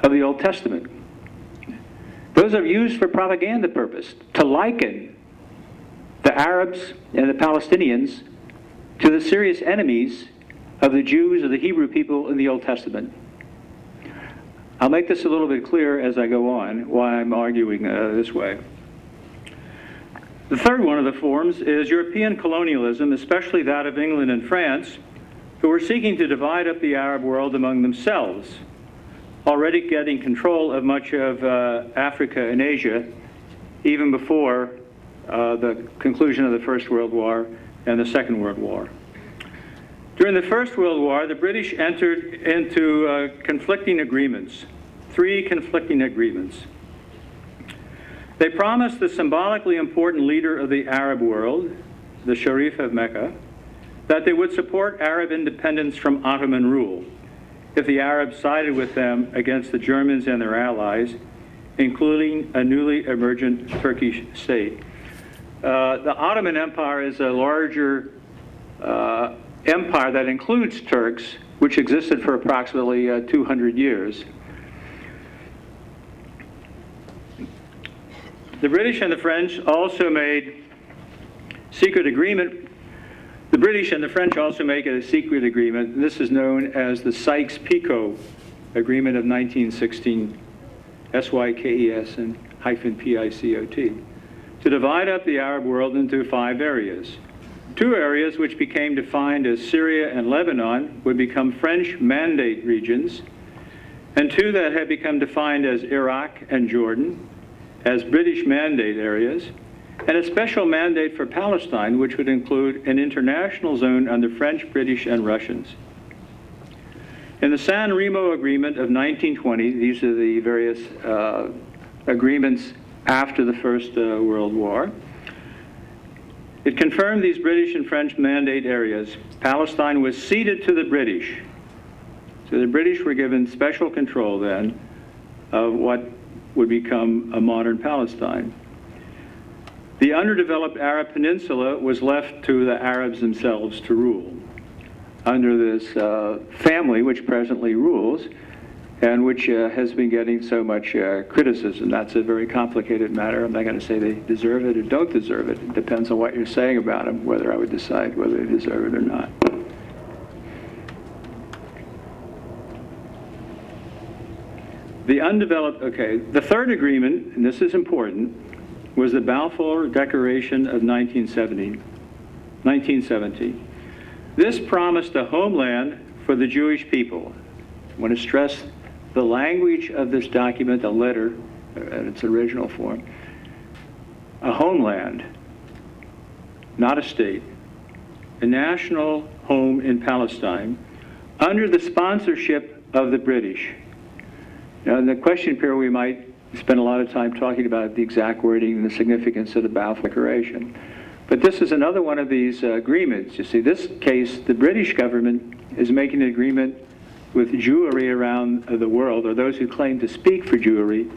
of the Old Testament. Those are used for propaganda purpose, to liken the Arabs and the Palestinians to the serious enemies of the Jews or the Hebrew people in the Old Testament. I'll make this a little bit clearer as I go on, why I'm arguing this way. The third one of the forms is European colonialism, especially that of England and France, who were seeking to divide up the Arab world among themselves, already getting control of much of Africa and Asia, even before the conclusion of the First World War and the Second World War. During the First World War, the British entered into conflicting agreements, 3 conflicting agreements. They promised the symbolically important leader of the Arab world, the Sharif of Mecca, that they would support Arab independence from Ottoman rule if the Arabs sided with them against the Germans and their allies, including a newly emergent Turkish state. The Ottoman Empire is a larger empire that includes Turks, which existed for approximately 200 years. The British and the French also made secret agreement. The British and the French also make a secret agreement, and this is known as the Sykes-Picot Agreement of 1916, S-Y-K-E-S and -P-I-C-O-T, to divide up the Arab world into 5 areas: Two areas which became defined as Syria and Lebanon would become French Mandate regions, and two that had become defined as Iraq and Jordan as British Mandate areas, and a special mandate for Palestine, which would include an international zone under French, British, and Russians. In the San Remo Agreement of 1920, these are the various agreements after the First World War, it confirmed these British and French mandate areas. Palestine was ceded to the British. So the British were given special control then of what would become a modern Palestine. The underdeveloped Arab Peninsula was left to the Arabs themselves to rule under this family which presently rules and which has been getting so much criticism. That's a very complicated matter. I'm not going to say they deserve it or don't deserve it. It depends on what you're saying about them, whether I would decide whether they deserve it or not. The undeveloped, okay, the third agreement, and this is important, was the Balfour Declaration of 1970. This promised a homeland for the Jewish people. I want to stress the language of this document, the letter, in its original form. A homeland, not a state. A national home in Palestine under the sponsorship of the British. Now, in the question period, we might spend a lot of time talking about the exact wording and the significance of the Balfour Declaration. But this is another one of these agreements. You see, this case, the British government is making an agreement with Jewry around the world, or those who claim to speak for Jewry,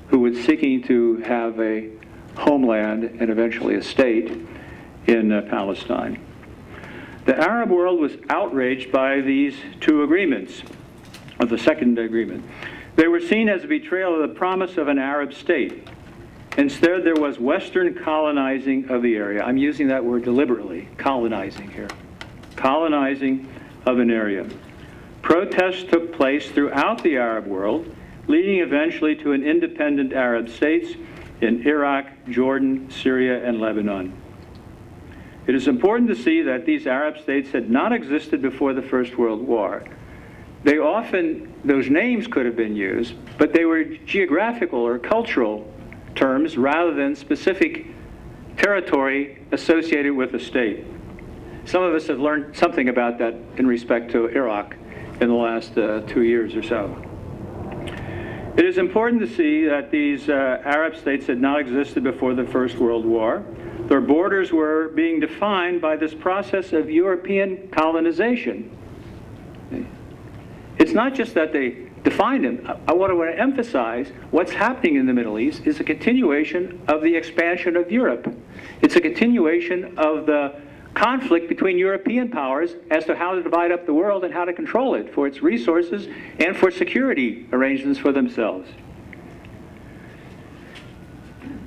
who were seeking to have a homeland and eventually a state in Palestine. The Arab world was outraged by these two agreements, or the second agreement. They were seen as a betrayal of the promise of an Arab state. Instead, there was Western colonizing of the area. I'm using that word deliberately, colonizing here. Colonizing of an area. Protests took place throughout the Arab world, leading eventually to an independent Arab states in Iraq, Jordan, Syria, and Lebanon. It is important to see that these Arab states had not existed before the First World War. They often, those names could have been used, but they were geographical or cultural terms rather than specific territory associated with a state. Some of us have learned something about that in respect to Iraq in the last 2 years or so. It is important to see that these Arab states had not existed before the First World War. Their borders were being defined by this process of European colonization. It's not just that they defined them. I want to emphasize what's happening in the Middle East is a continuation of the expansion of Europe. It's a continuation of the conflict between European powers as to how to divide up the world and how to control it for its resources and for security arrangements for themselves.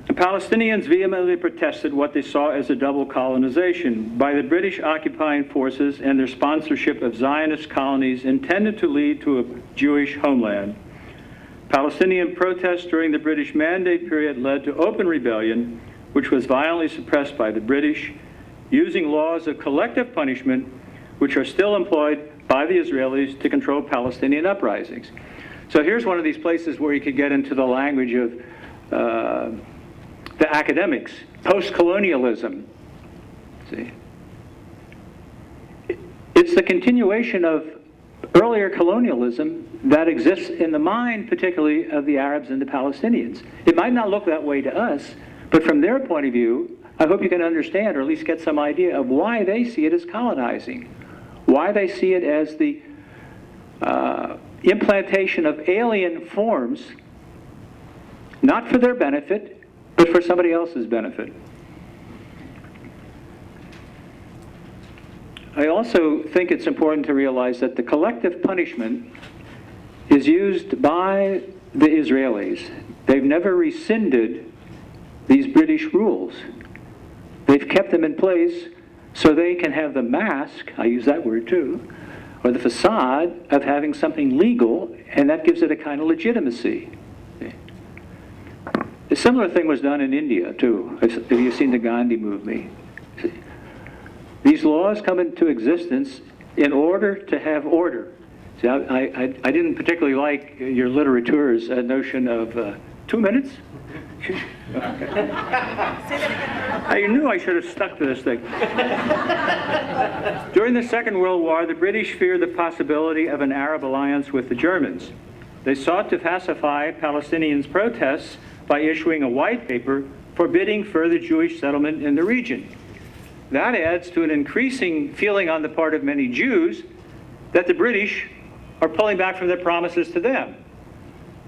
The Palestinians vehemently protested what they saw as a double colonization by the British occupying forces and their sponsorship of Zionist colonies intended to lead to a Jewish homeland. Palestinian protests during the British Mandate period led to open rebellion, which was violently suppressed by the British, using laws of collective punishment, which are still employed by the Israelis to control Palestinian uprisings. So here's one of these places where you could get into the language of the academics, post-colonialism. See, it's the continuation of earlier colonialism that exists in the mind, particularly of the Arabs and the Palestinians. It might not look that way to us, but from their point of view, I hope you can understand, or at least get some idea of why they see it as colonizing, why they see it as the implantation of alien forms, not for their benefit, but for somebody else's benefit. I also think it's important to realize that the collective punishment is used by the Israelis. They've never rescinded these British rules. They've kept them in place so they can have the mask, I use that word too, or the facade of having something legal, and that gives it a kind of legitimacy. A similar thing was done in India too. Have you seen the Gandhi movement? These laws come into existence in order to have order. See, I didn't particularly like your literature's notion of 2 minutes. I knew I should have stuck to this thing. During the Second World War, the British feared the possibility of an Arab alliance with the Germans. They sought to pacify Palestinians' protests by issuing a white paper forbidding further Jewish settlement in the region. That adds to an increasing feeling on the part of many Jews that the British are pulling back from their promises to them.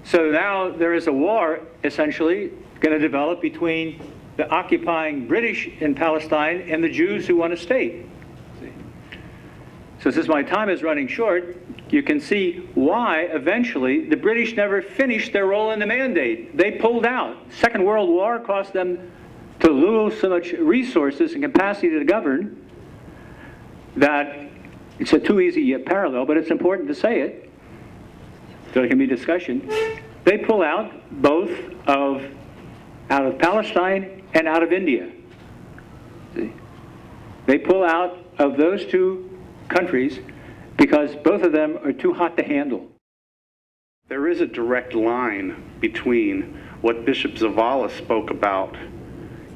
So now there is a war, essentially, going to develop between the occupying British in Palestine and the Jews who want a state. So since my time is running short, you can see why eventually the British never finished their role in the mandate. They pulled out. Second World War cost them to lose so much resources and capacity to govern that it's a too easy parallel, but it's important to say it so there can be discussion. They pull out both out of Palestine and out of India. See? They pull out of those two countries because both of them are too hot to handle. There is a direct line between what Bishop Zavala spoke about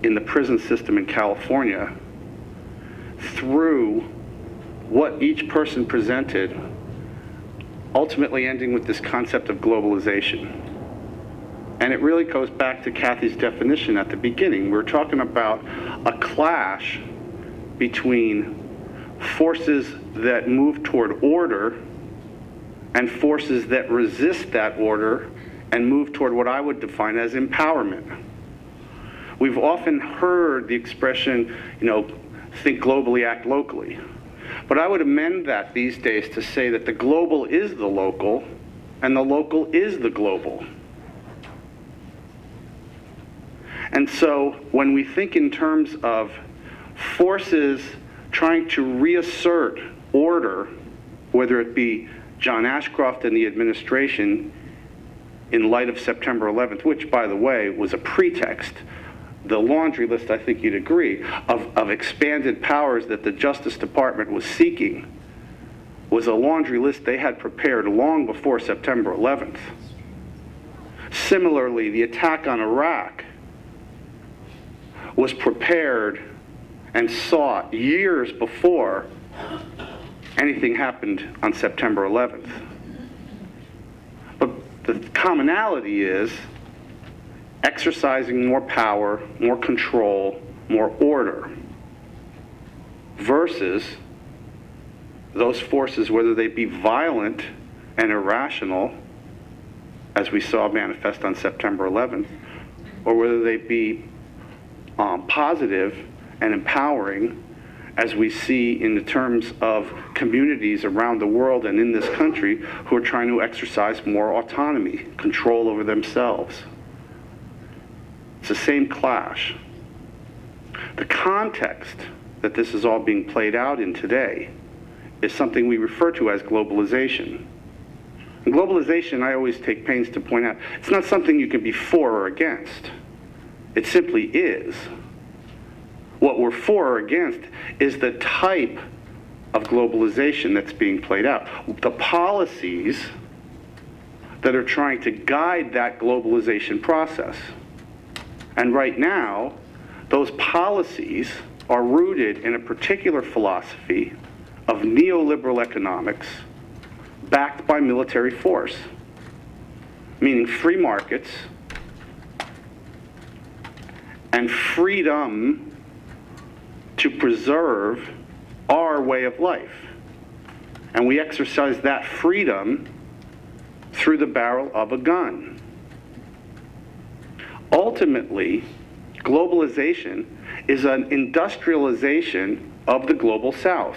in the prison system in California through what each person presented, ultimately ending with this concept of globalization. And it really goes back to Kathy's definition at the beginning. We're talking about a clash between forces that move toward order and forces that resist that order and move toward what I would define as empowerment. We've often heard the expression, think globally, act locally. But I would amend that these days to say that the global is the local and the local is the global. And so when we think in terms of forces trying to reassert order, whether it be John Ashcroft and the administration in light of September 11th, which, by the way, was a pretext, the laundry list, I think you'd agree, of expanded powers that the Justice Department was seeking was a laundry list they had prepared long before September 11th. Similarly, the attack on Iraq was prepared and sought years before anything happened on September 11th. But the commonality is exercising more power, more control, more order, versus those forces, whether they be violent and irrational, as we saw manifest on September 11th, or whether they be positive and empowering, as we see in the terms of communities around the world and in this country who are trying to exercise more autonomy, control over themselves. It's the same clash. The context that this is all being played out in today is something we refer to as globalization. And globalization, I always take pains to point out, it's not something you can be for or against. It simply is. What we're for or against is the type of globalization that's being played out. The policies that are trying to guide that globalization process. And right now, those policies are rooted in a particular philosophy of neoliberal economics backed by military force, meaning free markets and freedom to preserve our way of life. And we exercise that freedom through the barrel of a gun. Ultimately, globalization is an industrialization of the global South.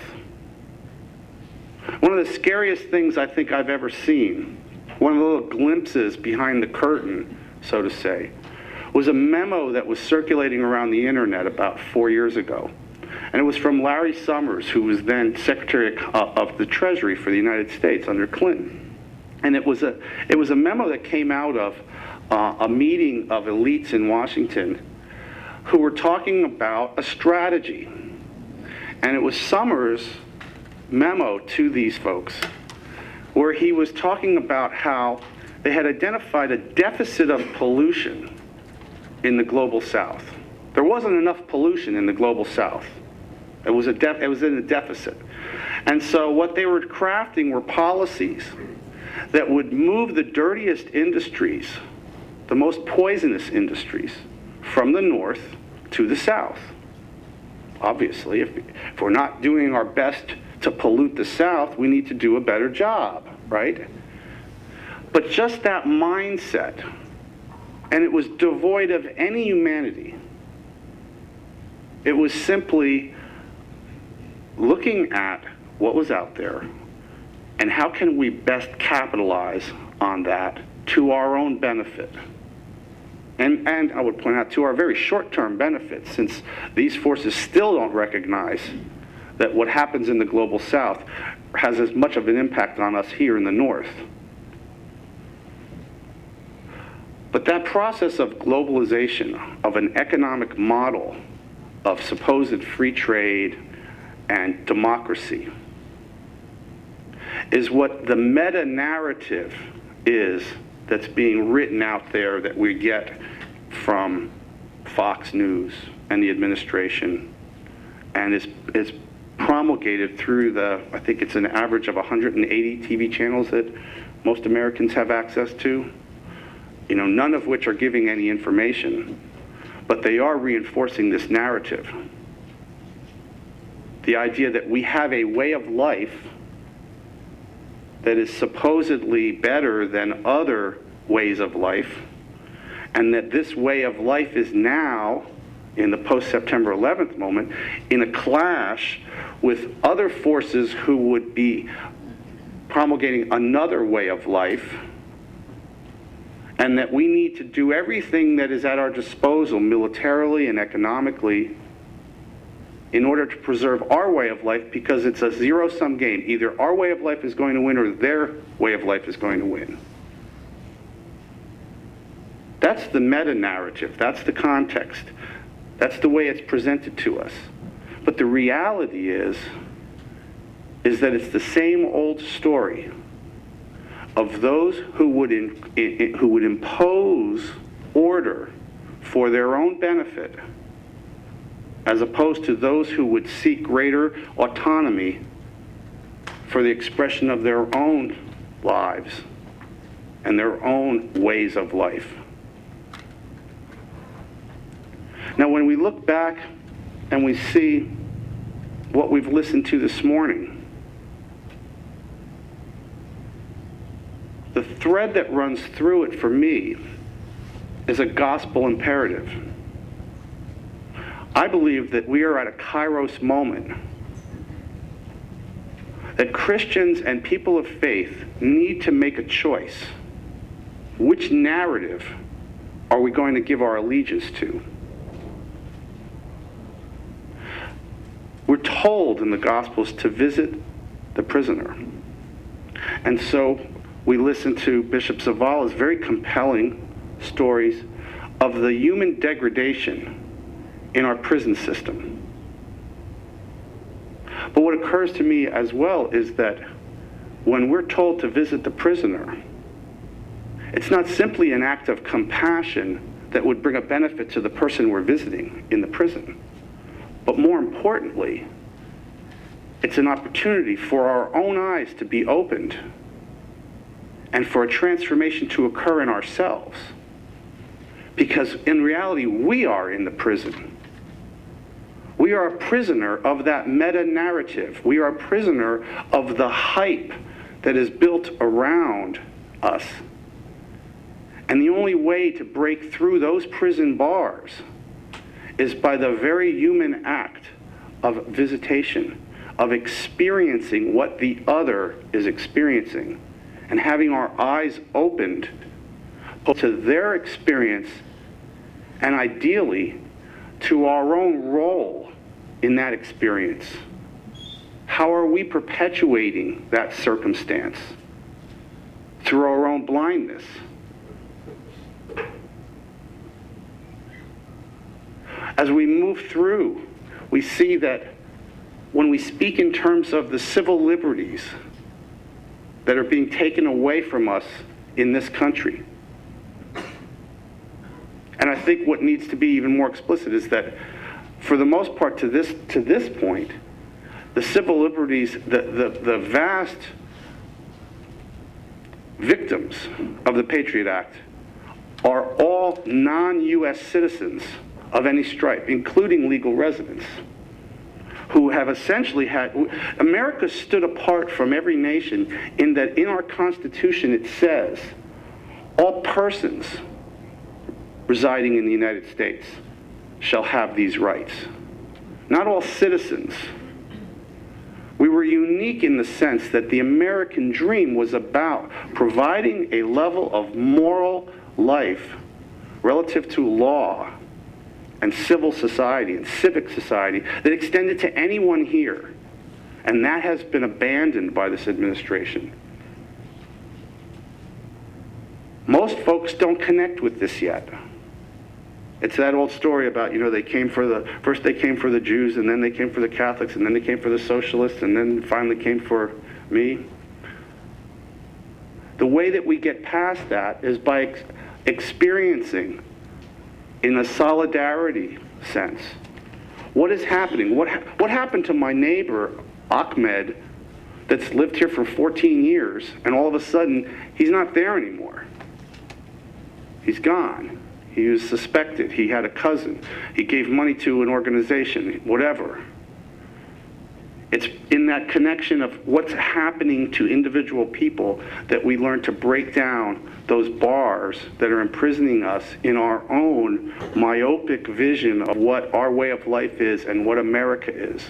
One of the scariest things I think I've ever seen, one of the little glimpses behind the curtain, so to say, was a memo that was circulating around the internet about 4 years ago. And it was from Larry Summers, who was then Secretary of the Treasury for the United States under Clinton. And it was a memo that came out of a meeting of elites in Washington who were talking about a strategy. And it was Summers' memo to these folks where he was talking about how they had identified a deficit of pollution in the global south. There wasn't enough pollution in the global south. It was in a deficit. And so what they were crafting were policies that would move the dirtiest industries, the most poisonous industries, from the north to the south. Obviously, if we're not doing our best to pollute the south, we need to do a better job, right? But just that mindset, and it was devoid of any humanity. It was simply looking at what was out there and how can we best capitalize on that to our own benefit. And I would point out to our very short-term benefit, since these forces still don't recognize that what happens in the global south has as much of an impact on us here in the north. But that process of globalization, of an economic model of supposed free trade and democracy, is what the meta-narrative is that's being written out there that we get from Fox News and the administration, and is promulgated through the, I think it's an average of 180 TV channels that most Americans have access to, you know, none of which are giving any information, but they are reinforcing this narrative. The idea that we have a way of life that is supposedly better than other ways of life, and that this way of life is now, in the post-September 11th moment, in a clash with other forces who would be promulgating another way of life, and that we need to do everything that is at our disposal militarily and economically in order to preserve our way of life, because it's a zero-sum game. Either our way of life is going to win or their way of life is going to win. That's the meta-narrative. That's the context. That's the way it's presented to us. But the reality is that it's the same old story of those who would impose order for their own benefit, as opposed to those who would seek greater autonomy for the expression of their own lives and their own ways of life. Now, when we look back and we see what we've listened to this morning, the thread that runs through it for me is a gospel imperative. I believe that we are at a kairos moment, that Christians and people of faith need to make a choice. Which narrative are we going to give our allegiance to? We're told in the Gospels to visit the prisoner. And so we listen to Bishop Zavala's very compelling stories of the human degradation in our prison system. But what occurs to me as well is that when we're told to visit the prisoner, it's not simply an act of compassion that would bring a benefit to the person we're visiting in the prison, but more importantly, it's an opportunity for our own eyes to be opened and for a transformation to occur in ourselves. Because in reality, we are in the prison. We are a prisoner of that meta-narrative. We are a prisoner of the hype that is built around us. And the only way to break through those prison bars is by the very human act of visitation, of experiencing what the other is experiencing, and having our eyes opened to their experience, and ideally to our own role in that experience. How are we perpetuating that circumstance? Through our own blindness. As we move through, we see that when we speak in terms of the civil liberties that are being taken away from us in this country. And I think what needs to be even more explicit is that, for the most part, to this point, the civil liberties, the vast victims of the Patriot Act are all non-U.S. citizens of any stripe, including legal residents, who have essentially had, America stood apart from every nation in that in our Constitution it says all persons residing in the United States shall have these rights. Not all citizens. We were unique in the sense that the American dream was about providing a level of moral life relative to law and civil society and civic society that extended to anyone here. And that has been abandoned by this administration. Most folks don't connect with this yet. It's that old story about, they came for first they came for the Jews, and then they came for the Catholics, and then they came for the socialists, and then finally came for me. The way that we get past that is by experiencing, in a solidarity sense, what is happening. What happened to my neighbor, Ahmed, that's lived here for 14 years, and all of a sudden, he's not there anymore. He's gone. He was suspected. He had a cousin. He gave money to an organization, whatever. It's in that connection of what's happening to individual people that we learn to break down those bars that are imprisoning us in our own myopic vision of what our way of life is and what America is.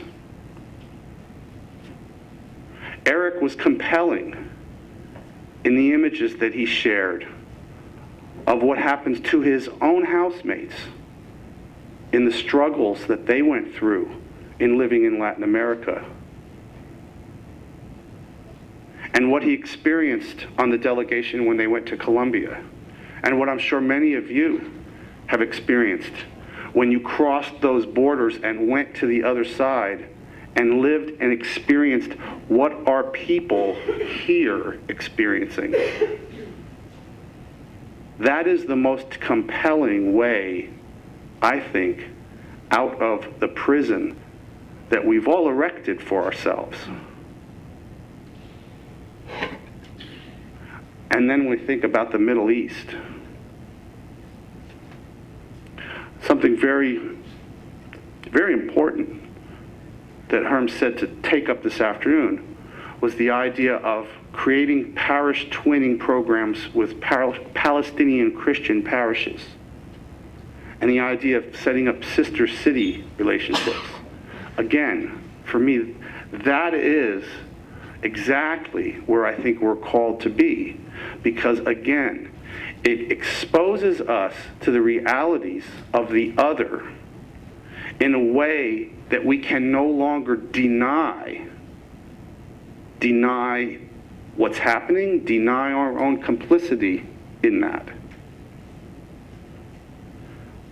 Eric was compelling in the images that he shared of what happens to his own housemates in the struggles that they went through in living in Latin America, and what he experienced on the delegation when they went to Colombia, and what I'm sure many of you have experienced when you crossed those borders and went to the other side and lived and experienced what are people here experiencing. That is the most compelling way, I think, out of the prison that we've all erected for ourselves. And then we think about the Middle East. Something very, very important that Herm said to take up this afternoon was the idea of creating parish twinning programs with Palestinian Christian parishes, and the idea of setting up sister city relationships. Again, for me, that is exactly where I think we're called to be, because again, it exposes us to the realities of the other in a way that we can no longer deny what's happening, deny our own complicity in that.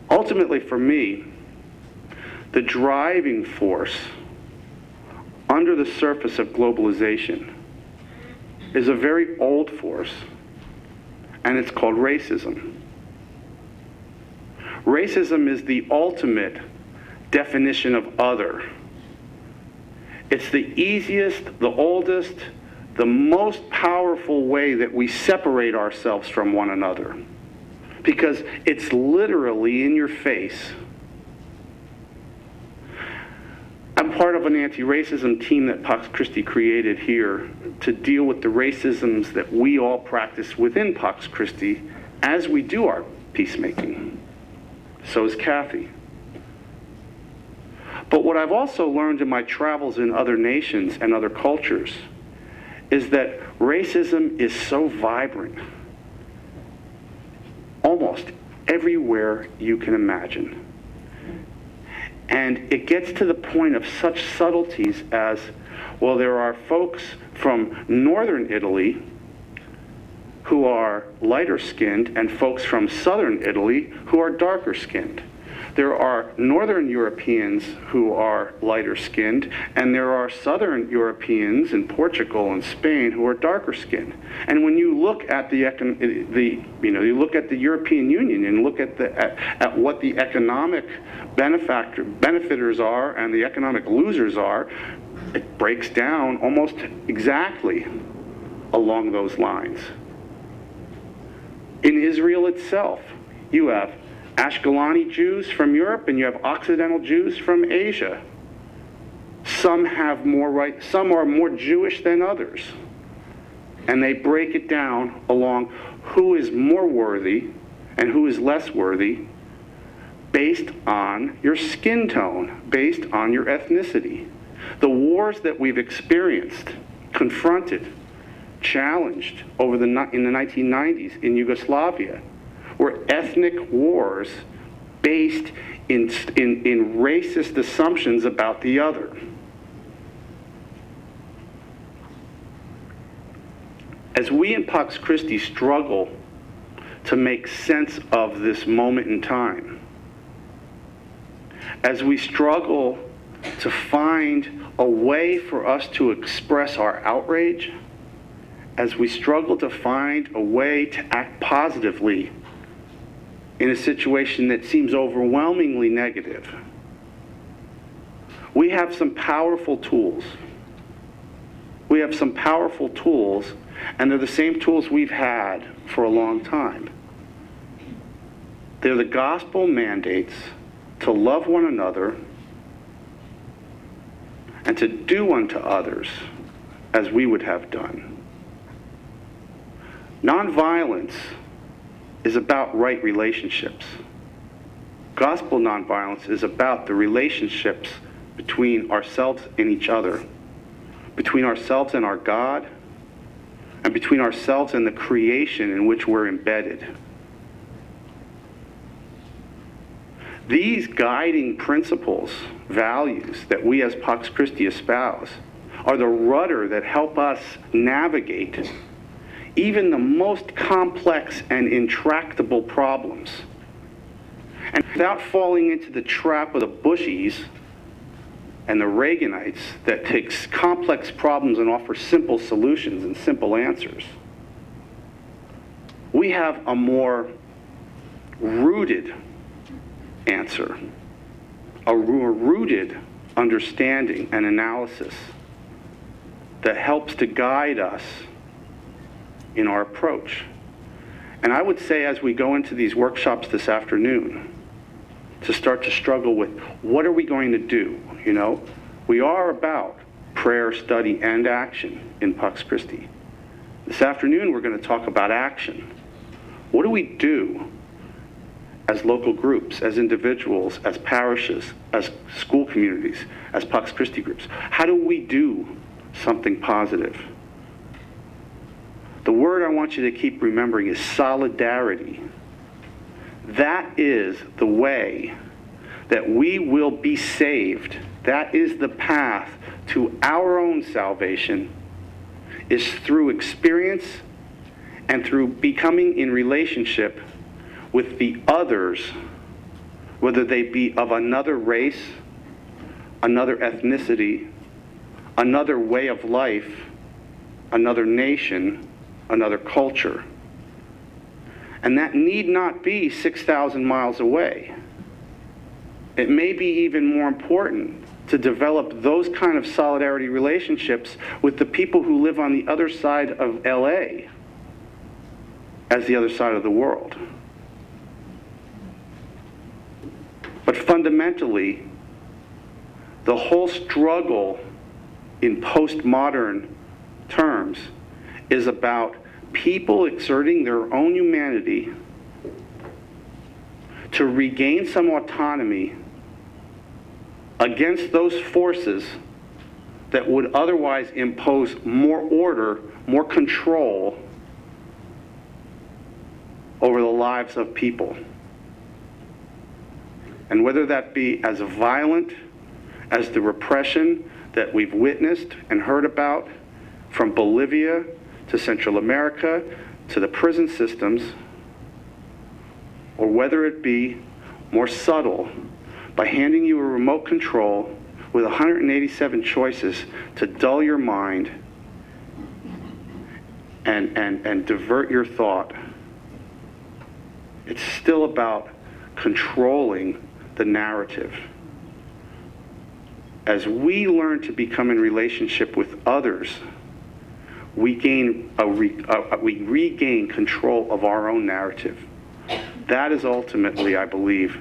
Ultimately, for me, the driving force under the surface of globalization is a very old force, and it's called racism. Racism is the ultimate definition of other. It's the easiest, the oldest, the most powerful way that we separate ourselves from one another, because it's literally in your face. I'm part of an anti-racism team that Pax Christi created here to deal with the racisms that we all practice within Pax Christi as we do our peacemaking. So is Kathy. But what I've also learned in my travels in other nations and other cultures is that racism is so vibrant almost everywhere you can imagine. And it gets to the point of such subtleties as, well, there are folks from northern Italy who are lighter skinned and folks from southern Italy who are darker skinned. There are Northern Europeans who are lighter skinned, and there are Southern Europeans in Portugal and Spain who are darker skinned. And when you look at you look at the European Union and look at what the economic benefiters are and the economic losers are, it breaks down almost exactly along those lines. In Israel itself, you have Ashkeloni Jews from Europe and you have Occidental Jews from Asia. Some have more right, some are more Jewish than others. And they break it down along who is more worthy and who is less worthy based on your skin tone, based on your ethnicity. The wars that we've experienced, confronted, challenged in the 1990s in Yugoslavia were ethnic wars based in racist assumptions about the other. As we in Pax Christi struggle to make sense of this moment in time, as we struggle to find a way for us to express our outrage, as we struggle to find a way to act positively in a situation that seems overwhelmingly negative, we have some powerful tools. We have some powerful tools, and they're the same tools we've had for a long time. They're the gospel mandates to love one another and to do unto others as we would have done. Nonviolence is about right relationships. Gospel nonviolence is about the relationships between ourselves and each other, between ourselves and our God, and between ourselves and the creation in which we're embedded. These guiding principles, values that we as Pax Christi espouse are the rudder that help us navigate even the most complex and intractable problems. And without falling into the trap of the Bushies and the Reaganites that takes complex problems and offers simple solutions and simple answers, we have a more rooted answer, a more rooted understanding and analysis that helps to guide us in our approach. And I would say as we go into these workshops this afternoon, to start to struggle with what are we going to do, you know? We are about prayer, study, and action in Pax Christi. This afternoon we're going to talk about action. What do we do as local groups, as individuals, as parishes, as school communities, as Pax Christi groups? How do we do something positive? The word I want you to keep remembering is solidarity. That is the way that we will be saved. That is the path to our own salvation, is through experience and through becoming in relationship with the others, whether they be of another race, another ethnicity, another way of life, another nation, another culture. And that need not be 6,000 miles away. It may be even more important to develop those kind of solidarity relationships with the people who live on the other side of LA as the other side of the world. But fundamentally, the whole struggle in postmodern terms is about people exerting their own humanity to regain some autonomy against those forces that would otherwise impose more order, more control over the lives of people. And whether that be as violent as the repression that we've witnessed and heard about from Bolivia to Central America to the prison systems, or whether it be more subtle, by handing you a remote control with 187 choices to dull your mind and divert your thought. It's still about controlling the narrative. As we learn to become in relationship with others, we regain control of our own narrative. That is ultimately, I believe,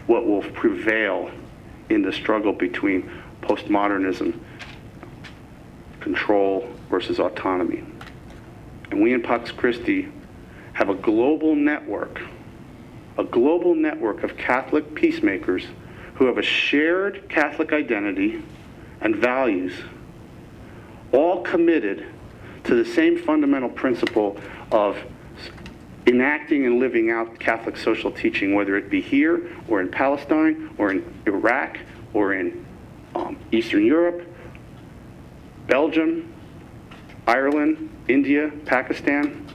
what will prevail in the struggle between postmodernism, control versus autonomy. And we in Pax Christi have a global network of Catholic peacemakers who have a shared Catholic identity and values, all committed to the same fundamental principle of enacting and living out Catholic social teaching, whether it be here or in Palestine or in Iraq or in Eastern Europe, Belgium, Ireland, India, Pakistan.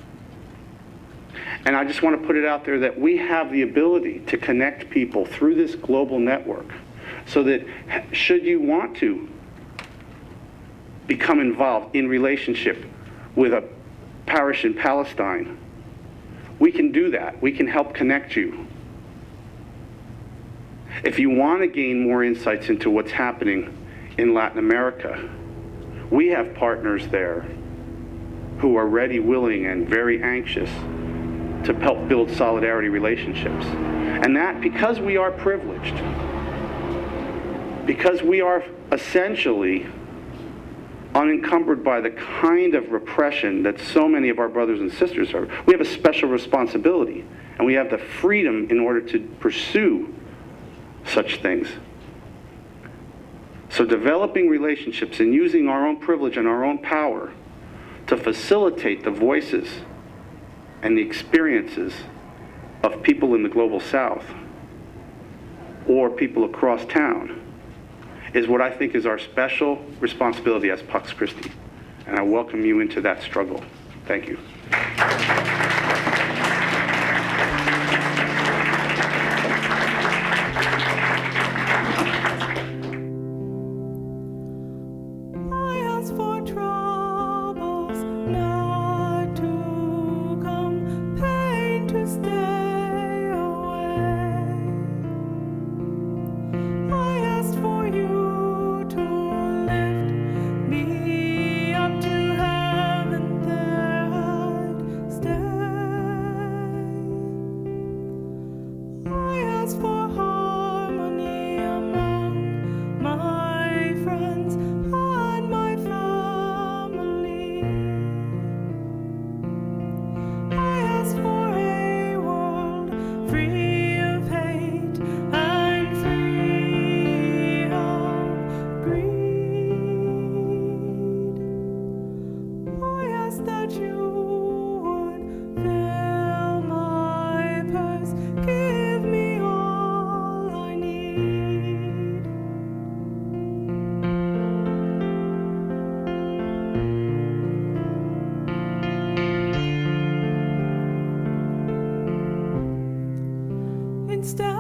And I just want to put it out there that we have the ability to connect people through this global network so that should you want to become involved in relationship with a parish in Palestine, we can do that. We can help connect you. If you want to gain more insights into what's happening in Latin America, we have partners there who are ready, willing, and very anxious to help build solidarity relationships. And that, because we are privileged, because we are essentially unencumbered by the kind of repression that so many of our brothers and sisters are, we have a special responsibility, and we have the freedom in order to pursue such things. So developing relationships and using our own privilege and our own power to facilitate the voices and the experiences of people in the global south or people across town is what I think is our special responsibility as Pax Christi. And I welcome you into that struggle. Thank you. Instead